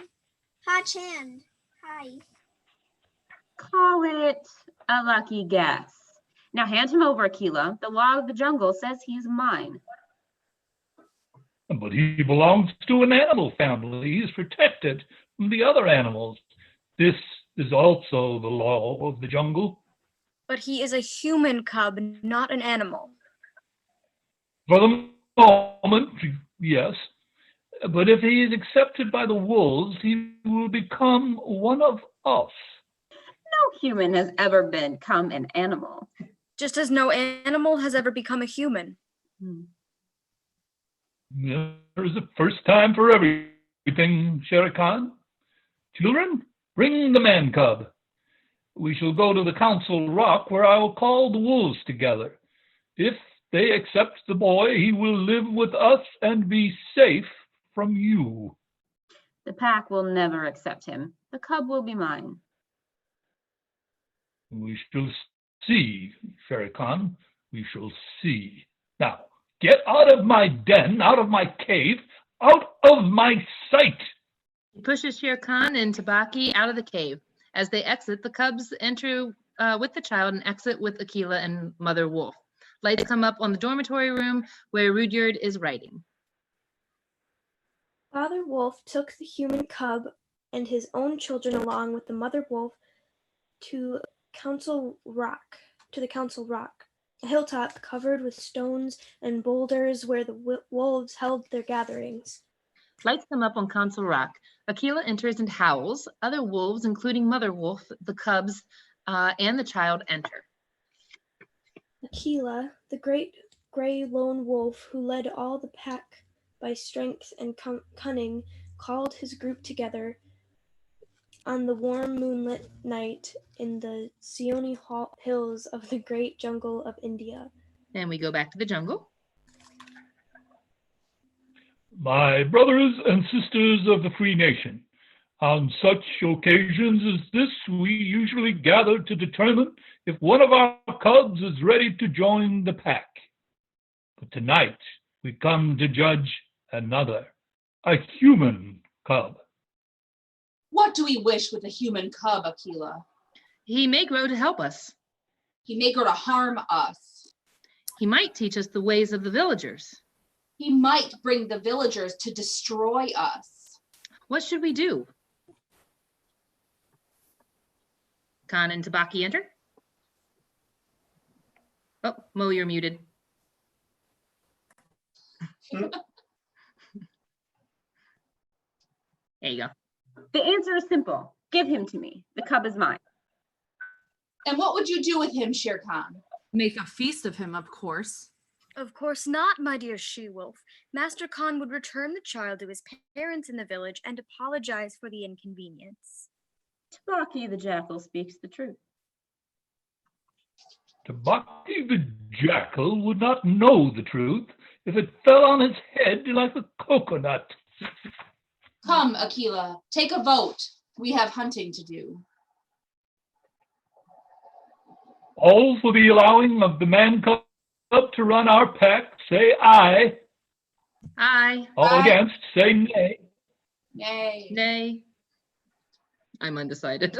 I: Ha-chand. Hi.
A: Call it a lucky guess. Now hand him over, Akila. The law of the jungle says he's mine.
E: But he belongs to an animal family. He is protected from the other animals. This is also the law of the jungle.
J: But he is a human cub, not an animal.
E: For the moment, yes. But if he is accepted by the wolves, he will become one of us.
A: No human has ever become an animal.
J: Just as no animal has ever become a human.
E: There's a first time for everything, Shere Khan. Children, bring the man cub. We shall go to the council rock where I will call the wolves together. If they accept the boy, he will live with us and be safe from you.
A: The pack will never accept him. The cub will be mine.
E: We shall see, Shere Khan. We shall see. Now, get out of my den, out of my cave, out of my sight.
F: He pushes Shere Khan and Tabaki out of the cave. As they exit, the cubs enter with the child and exit with Akila and Mother Wolf. Lights come up on the dormitory room where Rudyard is writing.
H: Father Wolf took the human cub and his own children along with the mother wolf to the Council Rock, a hilltop covered with stones and boulders where the wolves held their gatherings.
F: Lights come up on Council Rock. Akila enters and howls. Other wolves, including Mother Wolf, the cubs, and the child enter.
H: Akila, the great gray lone wolf who led all the pack by strength and cunning, called his group together on the warm moonlit night in the Seoni hills of the great jungle of India.
F: And we go back to the jungle.
E: My brothers and sisters of the Free Nation, on such occasions as this, we usually gather to determine if one of our cubs is ready to join the pack. But tonight, we come to judge another, a human cub.
C: What do we wish with a human cub, Akila?
F: He may grow to help us.
C: He may grow to harm us.
F: He might teach us the ways of the villagers.
C: He might bring the villagers to destroy us.
F: What should we do? Khan and Tabaki enter. Oh, Mo, you're muted. There you go.
A: The answer is simple. Give him to me. The cub is mine.
C: And what would you do with him, Shere Khan?
B: Make a feast of him, of course.
J: Of course not, my dear she-wolf. Master Khan would return the child to his parents in the village and apologize for the inconvenience.
A: Tabaki the jackal speaks the truth.
E: Tabaki the jackal would not know the truth if it fell on his head like a coconut.
C: Come, Akila, take a vote. We have hunting to do.
E: All for the allowing of the man cub to run our pack, say aye.
F: Aye.
E: All
C: Aye.
E: against, say nay.
C: Nay.
F: Nay. I'm undecided.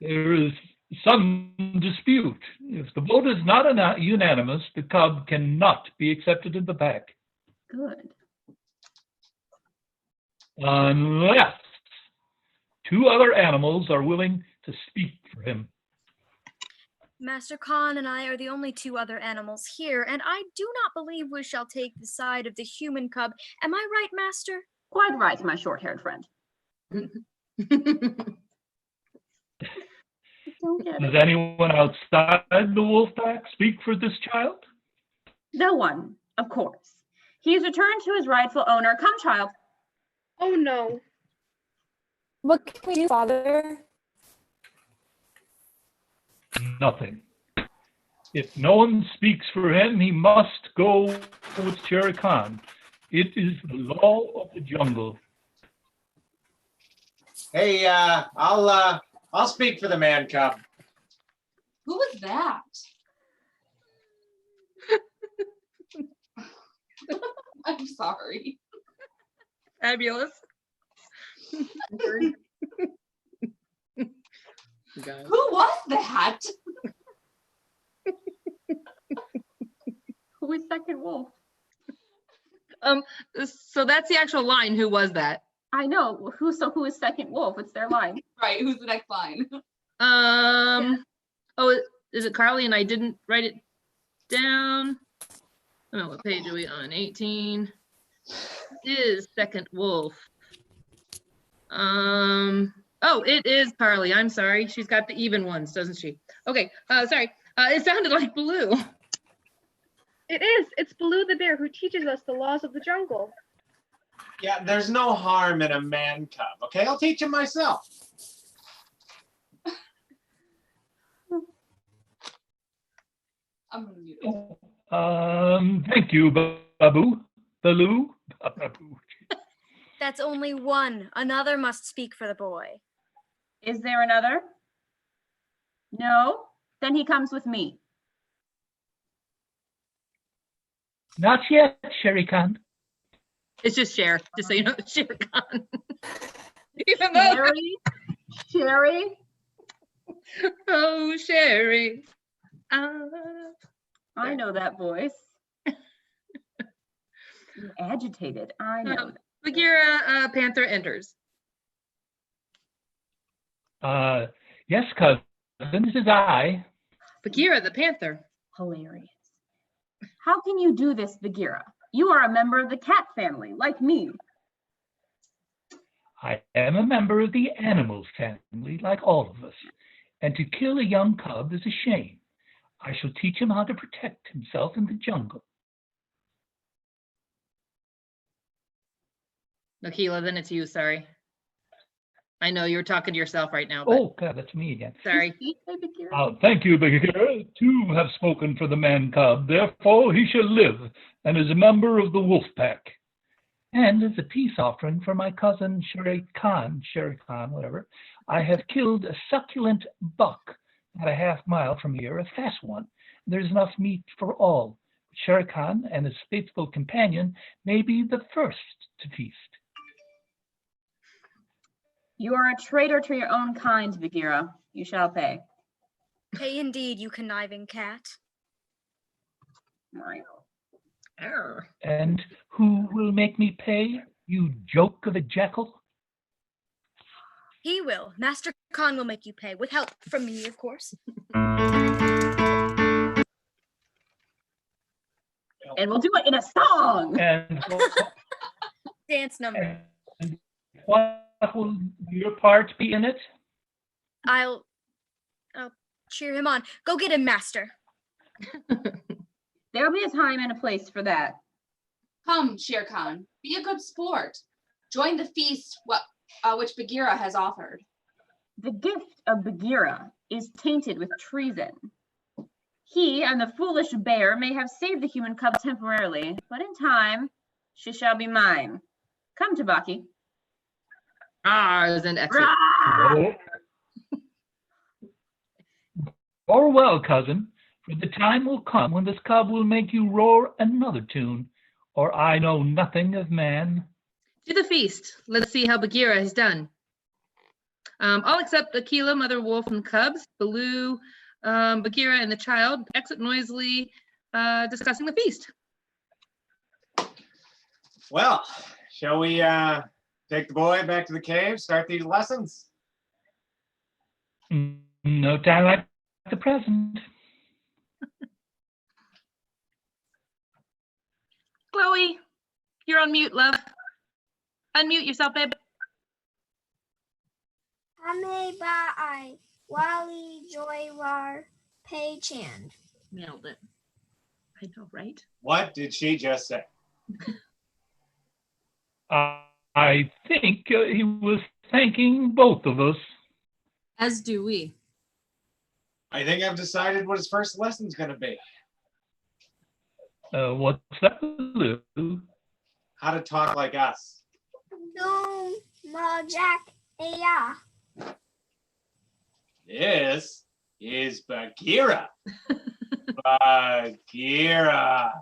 E: There is some dispute. If the vote is not unanimous, the cub cannot be accepted in the pack.
A: Good.
E: Unless two other animals are willing to speak for him.
J: Master Khan and I are the only two other animals here, and I do not believe we shall take the side of the human cub. Am I right, Master?
A: Quite right, my short-haired friend. Don't get
E: Does
A: it.
E: anyone outside the wolf pack speak for this child?
A: No one, of course. He is returned to his rightful owner. Come, child.
M: Oh no.
N: What can we do, Father?
E: Nothing. If no one speaks for him, he must go with Shere Khan. It is the law of the jungle.
G: Hey, I'll speak for the man cub.
C: Who was that? I'm sorry.
F: Fabulous.
C: Who was that?
A: Who is second wolf?
F: So that's the actual line. Who was that?
A: I know. Who is second wolf? It's their line.
C: Right, who's the next line?
F: Oh, is it Carly? And I didn't write it down. Oh, what page are we on? 18. Is second wolf. Oh, it is Carly. I'm sorry. She's got the even ones, doesn't she? Okay. Sorry. It sounded like Blue.
M: It is. It's Baloo the bear who teaches us the laws of the jungle.
G: Yeah, there's no harm in a man cub, okay? I'll teach him myself.
C: I'm gonna mute it.
E: Thank you, Babu. Baloo. Babu.
J: That's only one. Another must speak for the boy.
A: Is there another? No? Then he comes with me.
E: Not yet, Shere Khan.
F: It's just Cher, just so you know, Shere Khan. Even though,
A: Sherry.
F: oh, Sherry.
A: I know that voice. You're agitated. I know.
F: Bagheera, Panther enters.
E: Yes, cousin, this is I.
F: Bagheera, the Panther.
A: Hilarious. How can you do this, Bagheera? You are a member of the cat family, like me.
E: I am a member of the animal family, like all of us. And to kill a young cub is a shame. I shall teach him how to protect himself in the jungle.
F: Nakila, then it's you, sorry. I know you're talking to yourself right now, but
E: Oh, God, that's me again.
F: sorry.
E: Thank you, Bagheera. Two have spoken for the man cub. Therefore, he shall live, and is a member of the wolf pack. And as a peace offering for my cousin Shere Khan, whatever, I have killed a succulent buck at a half-mile from here, a fast one. There's enough meat for all. Shere Khan and his faithful companion may be the first to feast.
A: You are a traitor to your own kind, Bagheera. You shall pay.
J: Pay indeed, you conniving cat.
E: And who will make me pay, you joke of a jackal?
J: He will. Master Khan will make you pay, with help from me, of course.
A: And we'll do it in a song.
E: And
J: Dance number.
E: what will your part be in it?
J: I'll cheer him on. Go get him, master.
A: There'll be a time and a place for that.
C: Come, Shere Khan, be a good sport. Join the feast which Bagheera has offered.
A: The gift of Bagheera is tainted with treason. He and the foolish bear may have saved the human cub temporarily, but in time, she shall be mine. Come, Tabaki.
F: As an exit.
E: Or well, cousin, for the time will come when this cub will make you roar another tune, or I know nothing of man.
F: To the feast. Let's see how Bagheera has done. All except Akela, Mother Wolf, and the cubs. Baloo, Bagheera, and the child exit noisily, discussing the feast.
G: Well, shall we take the boy back to the cave, start these lessons?
E: No time like the present.
F: Chloe, you're on mute, love. Unmute yourself, babe.
I: Hame ba I Wali Joy War Pei Chand.
F: Nailed it. I know, right?
G: What did she just say?
E: I think he was thanking both of us.
B: As do we.
G: I think I've decided what his first lesson's going to be.
E: What's that, Lou?
G: How to talk like us.
I: Doom Ma Jack Aya.
G: This is Bagheera. Bagheera.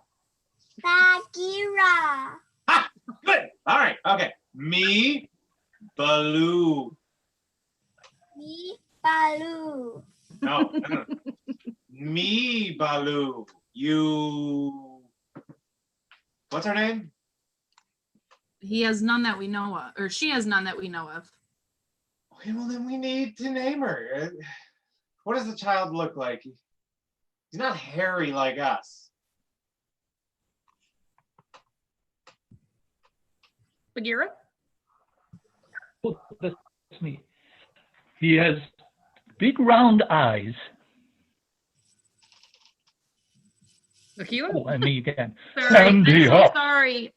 I: Bagheera.
G: Ha! Good. All right. Okay. Me, Baloo.
I: Me Baloo.
G: No. Me, Baloo. You. What's her name?
B: He has none that we know of, or she has none that we know of.
G: Okay, well then we need to name her. What does the child look like? He's not hairy like us.
F: Bagheera?
E: Oh, that's me. He has big round eyes.
F: Akela?
E: Oh, and me again.
F: Sorry,
E: And
F: I'm
E: he
F: so
E: hopped.
F: sorry.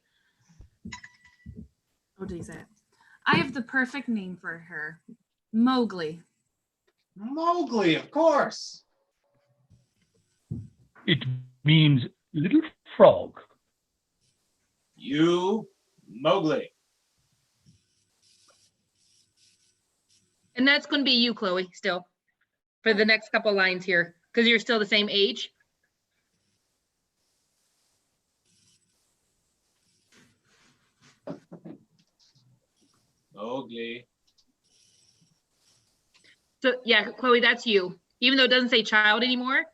B: What is that? I have the perfect name for her. Mowgli.
G: Mowgli, of course.
E: It means little frog.
G: You, Mowgli.
F: And that's going to be you, Chloe, still, for the next couple lines here, because you're still the same age.
G: Mowgli.
F: So yeah, Chloe, that's you. Even though it doesn't say child anymore,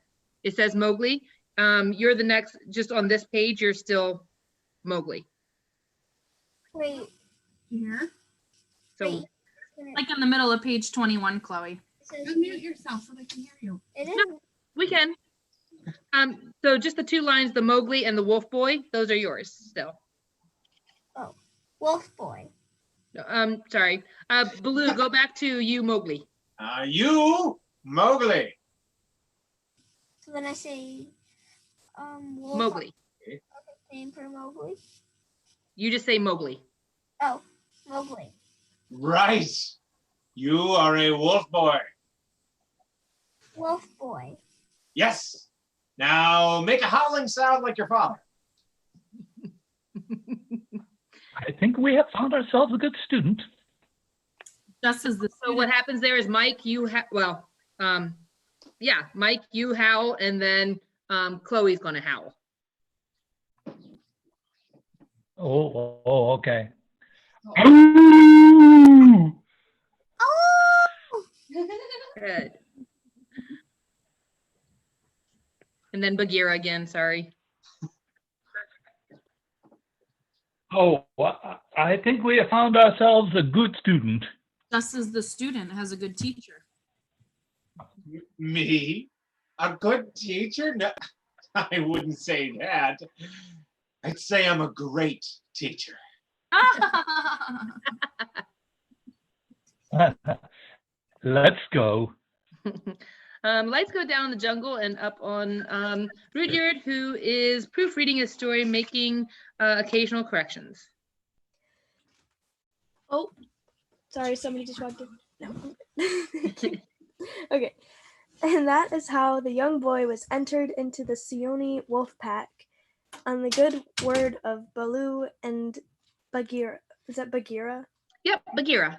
F: it says Mowgli. You're the next, just on this page, you're still Mowgli.
I: Wait,
O: Here.
F: So
I: wait.
B: Like in the middle of page 21, Chloe.
I: It says
O: Unmute yourself so they can hear you.
I: it is.
F: No. we can. So just the two lines, the Mowgli and the Wolf Boy, those are yours still.
I: Oh, Wolf Boy.
F: Sorry. Baloo, go back to you, Mowgli.
G: You, Mowgli.
I: So then I say, Wolf.
F: Mowgli.
I: Name for Mowgli.
F: You just say Mowgli.
I: Oh, Mowgli.
G: Right. You are a wolf boy.
I: Wolf Boy.
G: Yes. Now make a howling sound like your father.
E: I think we have found ourselves a good student.
B: Just as the
F: So what happens there is Mike, you yeah, Mike, you howl, and then Chloe's gonna howl.
E: Oh, okay.
F: Good. And then Bagheera again, sorry.
E: Oh, I think we have found ourselves a good student.
B: just as the student has a good teacher.
G: Me? A good teacher? No, I wouldn't say that. I'd say I'm a great teacher.
E: Let's go.
F: Lights go down in the jungle and up on Rudyard, who is proofreading his story, making occasional corrections.
H: Oh, sorry, somebody just walked in. No. Okay. And that is how the young boy was entered into the Seoni wolf pack on the good word of Baloo and Bagheera. Is that Bagheera?
F: Yep, Bagheera.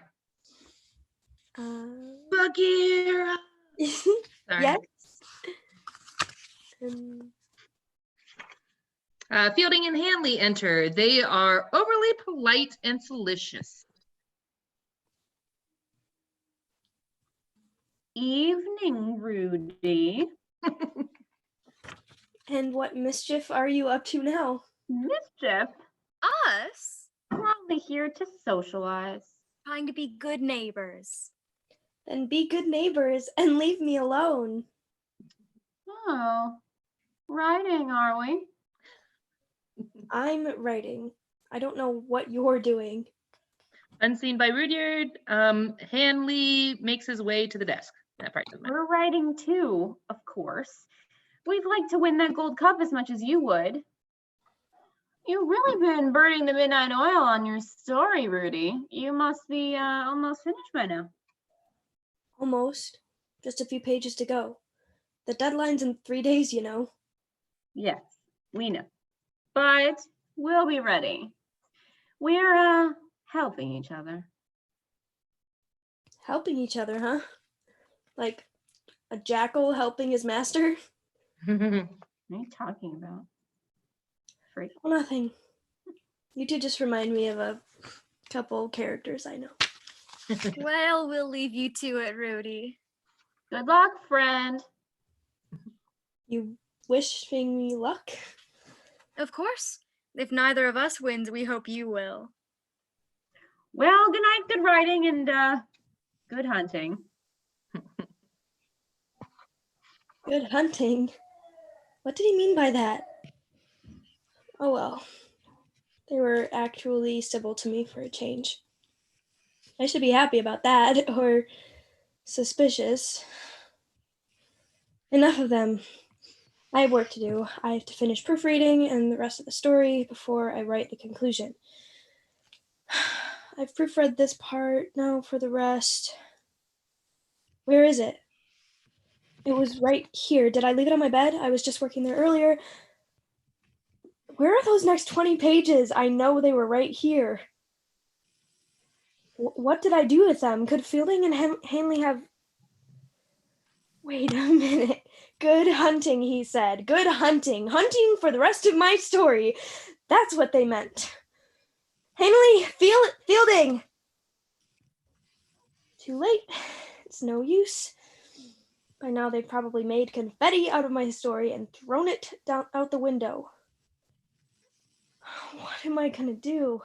H: Uh,
F: Bagheera. Sorry.
H: yes.
F: Fielding and Hanley enter. They are overly polite and salacious.
A: Evening, Rudy.
H: And what mischief are you up to now?
A: Mischief?
J: Us?
A: We're only here to socialize.
J: Trying to be good neighbors.
H: Then be good neighbors and leave me alone.
A: Oh, writing, are we?
H: I'm writing. I don't know what you're doing.
F: Unseen by Rudyard, Hanley makes his way to the desk. That part doesn't matter.
A: We're writing too, of course. We'd like to win that gold cup as much as you would. You've really been burning the midnight oil on your story, Rudy. You must be almost finished by now.
H: Almost. Just a few pages to go. The deadline's in 3 days, you know.
A: Yes, we know. But we'll be ready. We're helping each other.
H: Helping each other, huh? Like a jackal helping his master?
A: What are you talking about? Freak.
H: Oh, nothing. You two just remind me of a couple characters I know.
J: Well, we'll leave you to it, Rudy.
A: Good luck, friend.
H: You wishing me luck?
J: Of course. If neither of us wins, we hope you will.
A: Well, good night, good writing, and good hunting.
H: Good hunting? What did he mean by that? Oh well. They were actually civil to me for a change. I should be happy about that, or suspicious. Enough of them. I have work to do. I have to finish proofreading and the rest of the story before I write the conclusion. I've proofread this part, now for the rest. Where is it? It was right here. Did I leave it on my bed? I was just working there earlier. Where are those next 20 pages? I know they were right here. What did I do with them? Could Fielding and Hanley have... Wait a minute. Good hunting, he said. Good hunting. Hunting for the rest of my story. That's what they meant. Hanley, Fielding! Too late. It's no use. By now they've probably made confetti out of my story and thrown it down out the window. What am I gonna do?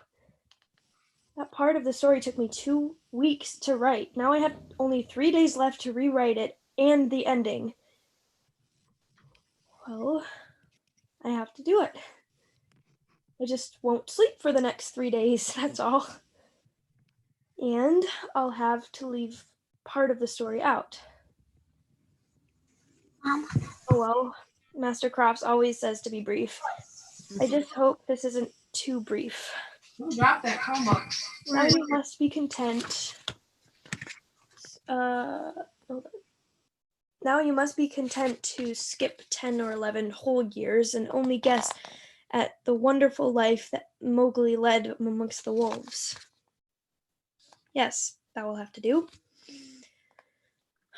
H: That part of the story took me 2 weeks to write. Now I have only 3 days left to rewrite it and the ending. Well, I have to do it. I just won't sleep for the next 3 days, that's all. And I'll have to leave part of the story out. Oh well, Master Crofts always says to be brief. I just hope this isn't too brief.
B: Drop that Chromebook.
H: Now you must be content. Hold on. Now you must be content to skip 10 or 11 whole years and only guess at the wonderful life that Mowgli led amongst the wolves. Yes, that will have to do.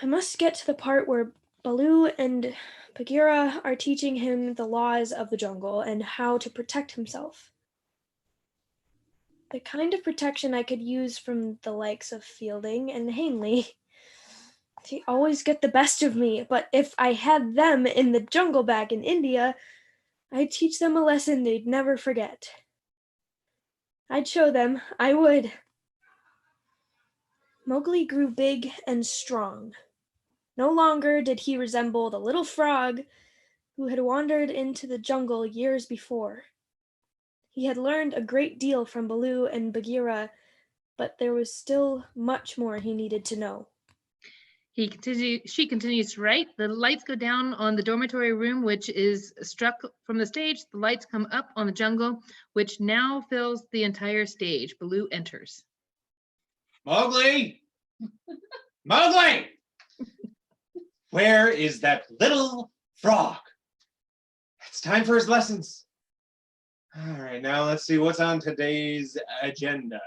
H: I must get to the part where Baloo and Bagheera are teaching him the laws of the jungle and how to protect himself. The kind of protection I could use from the likes of Fielding and Hanley. They always get the best of me, but if I had them in the jungle back in India, I'd teach them a lesson they'd never forget. I'd show them, I would. Mowgli grew big and strong. No longer did he resemble the little frog who had wandered into the jungle years before. He had learned a great deal from Baloo and Bagheera, but there was still much more he needed to know.
F: She continues to write. The lights go down on the dormitory room, which is struck from the stage. The lights come up on the jungle, which now fills the entire stage. Baloo enters.
G: Mowgli! Mowgli! Where is that little frog? It's time for his lessons. All right, now let's see what's on today's agenda.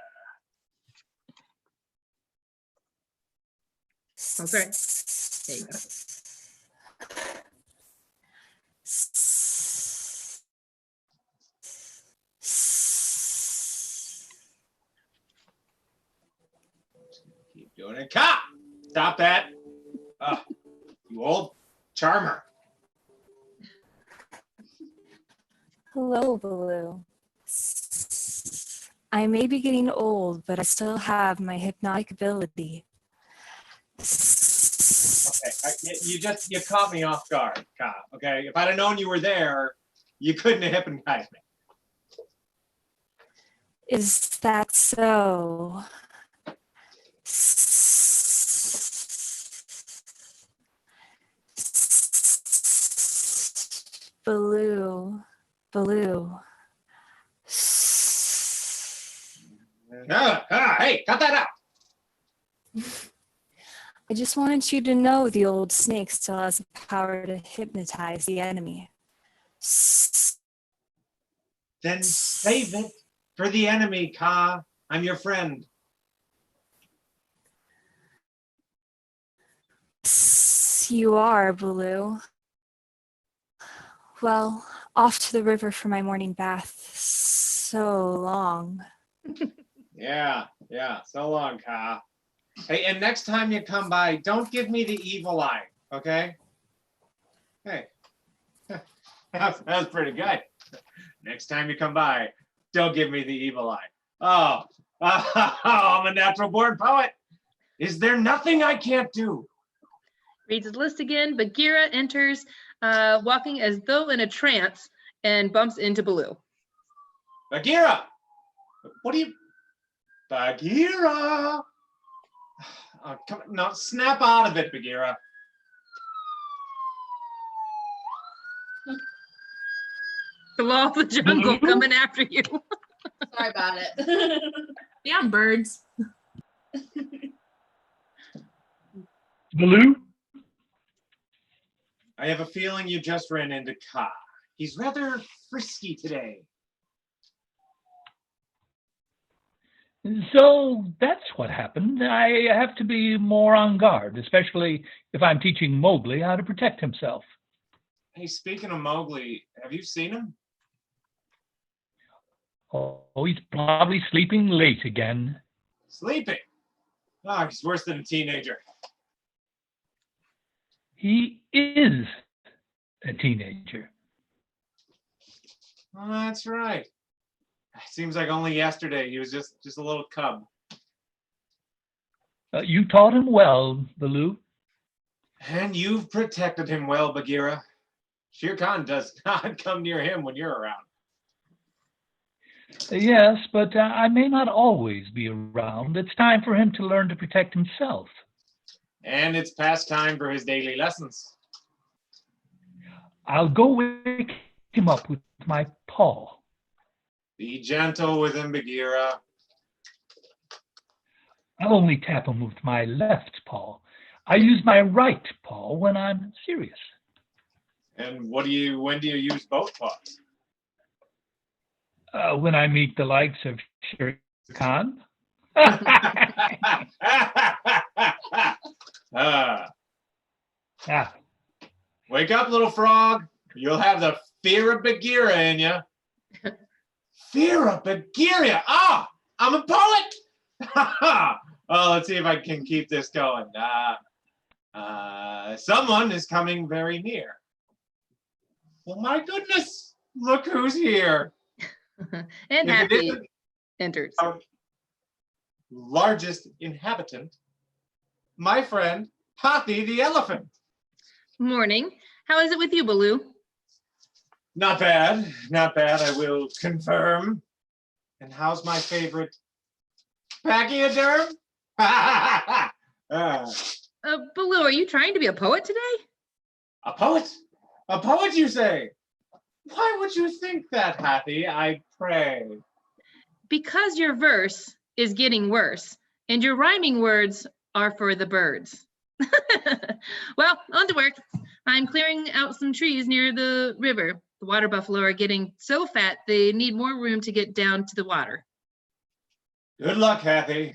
F: Oh, sorry. There you go.
G: Keep doing it. Cop! Stop that. You old charmer.
N: Hello, Baloo. I may be getting old, but I still have my hypnotic ability.
G: Okay, you caught me off guard, Cop. Okay, if I'd have known you were there, you couldn't have hypnotized me.
N: Is that so? Baloo.
G: Hey, cut that out.
N: I just wanted you to know the old snake still has the power to hypnotize the enemy.
G: Then save it for the enemy, Ka. I'm your friend.
N: You are, Baloo. Well, off to the river for my morning bath. So long.
G: Yeah, so long, Ka. Hey, and next time you come by, don't give me the evil eye, okay? Hey, that was pretty good. Next time you come by, don't give me the evil eye. Oh, I'm a natural born poet. Is there nothing I can't do?
F: Reads his list again. Bagheera enters, walking as though in a trance, and bumps into Baloo.
G: Bagheera! What do you... Bagheera! Oh, come on, no, snap out of it, Bagheera.
F: The law of the jungle coming after you.
C: Sorry about it.
B: Yeah, birds.
E: Baloo?
G: I have a feeling you just ran into Ka. He's rather frisky today.
E: So that's what happened. I have to be more on guard, especially if I'm teaching Mowgli how to protect himself.
G: Hey, speaking of Mowgli, have you seen him?
E: Oh, he's probably sleeping late again.
G: Sleeping? Ah, he's worse than a teenager.
E: He is a teenager.
G: Oh, that's right. Seems like only yesterday he was just a little cub.
E: You taught him well, Baloo.
G: And you've protected him well, Bagheera. Shere Khan does not come near him when you're around.
E: Yes, but I may not always be around. It's time for him to learn to protect himself.
G: And it's past time for his daily lessons.
E: I'll go wake him up with my paw.
G: Be gentle with him, Bagheera.
E: I'll only tap him with my left paw. I use my right paw when I'm serious.
G: And when do you use both paws?
E: When I meet the likes of Shere Khan.
G: Wake up, little frog. You'll have the fear of Bagheera in you. Fear of Bagheera. Ah, I'm a poet. Oh, let's see if I can keep this going. Someone is coming very near. Oh my goodness! Look who's here.
F: And
G: If it
F: Happy
G: isn't
F: enters.
G: our largest inhabitant, my friend Hathi the elephant.
F: Morning. How is it with you, Baloo?
G: Not bad, not bad, I will confirm. And how's my favorite pachyderm?
F: Baloo, are you trying to be a poet today?
G: A poet? A poet, you say? Why would you think that, Hathi, I pray?
F: Because your verse is getting worse, and your rhyming words are for the birds. Well, on to work. I'm clearing out some trees near the river. The water buffalo are getting so fat they need more room to get down to the water.
G: Good luck, Hathi.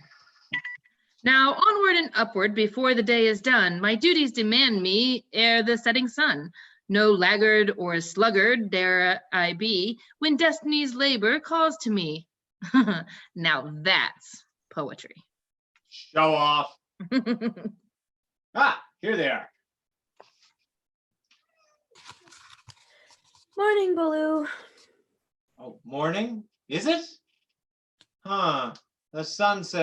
F: Now onward and upward before the day is done. My duties demand me ere the setting sun. No laggard or sluggard dare I be when destiny's labor calls to me. Now that's poetry.
G: Show off. Ah, here they are.
H: Morning, Baloo.
G: Oh, morning? Is it? Huh. The sun says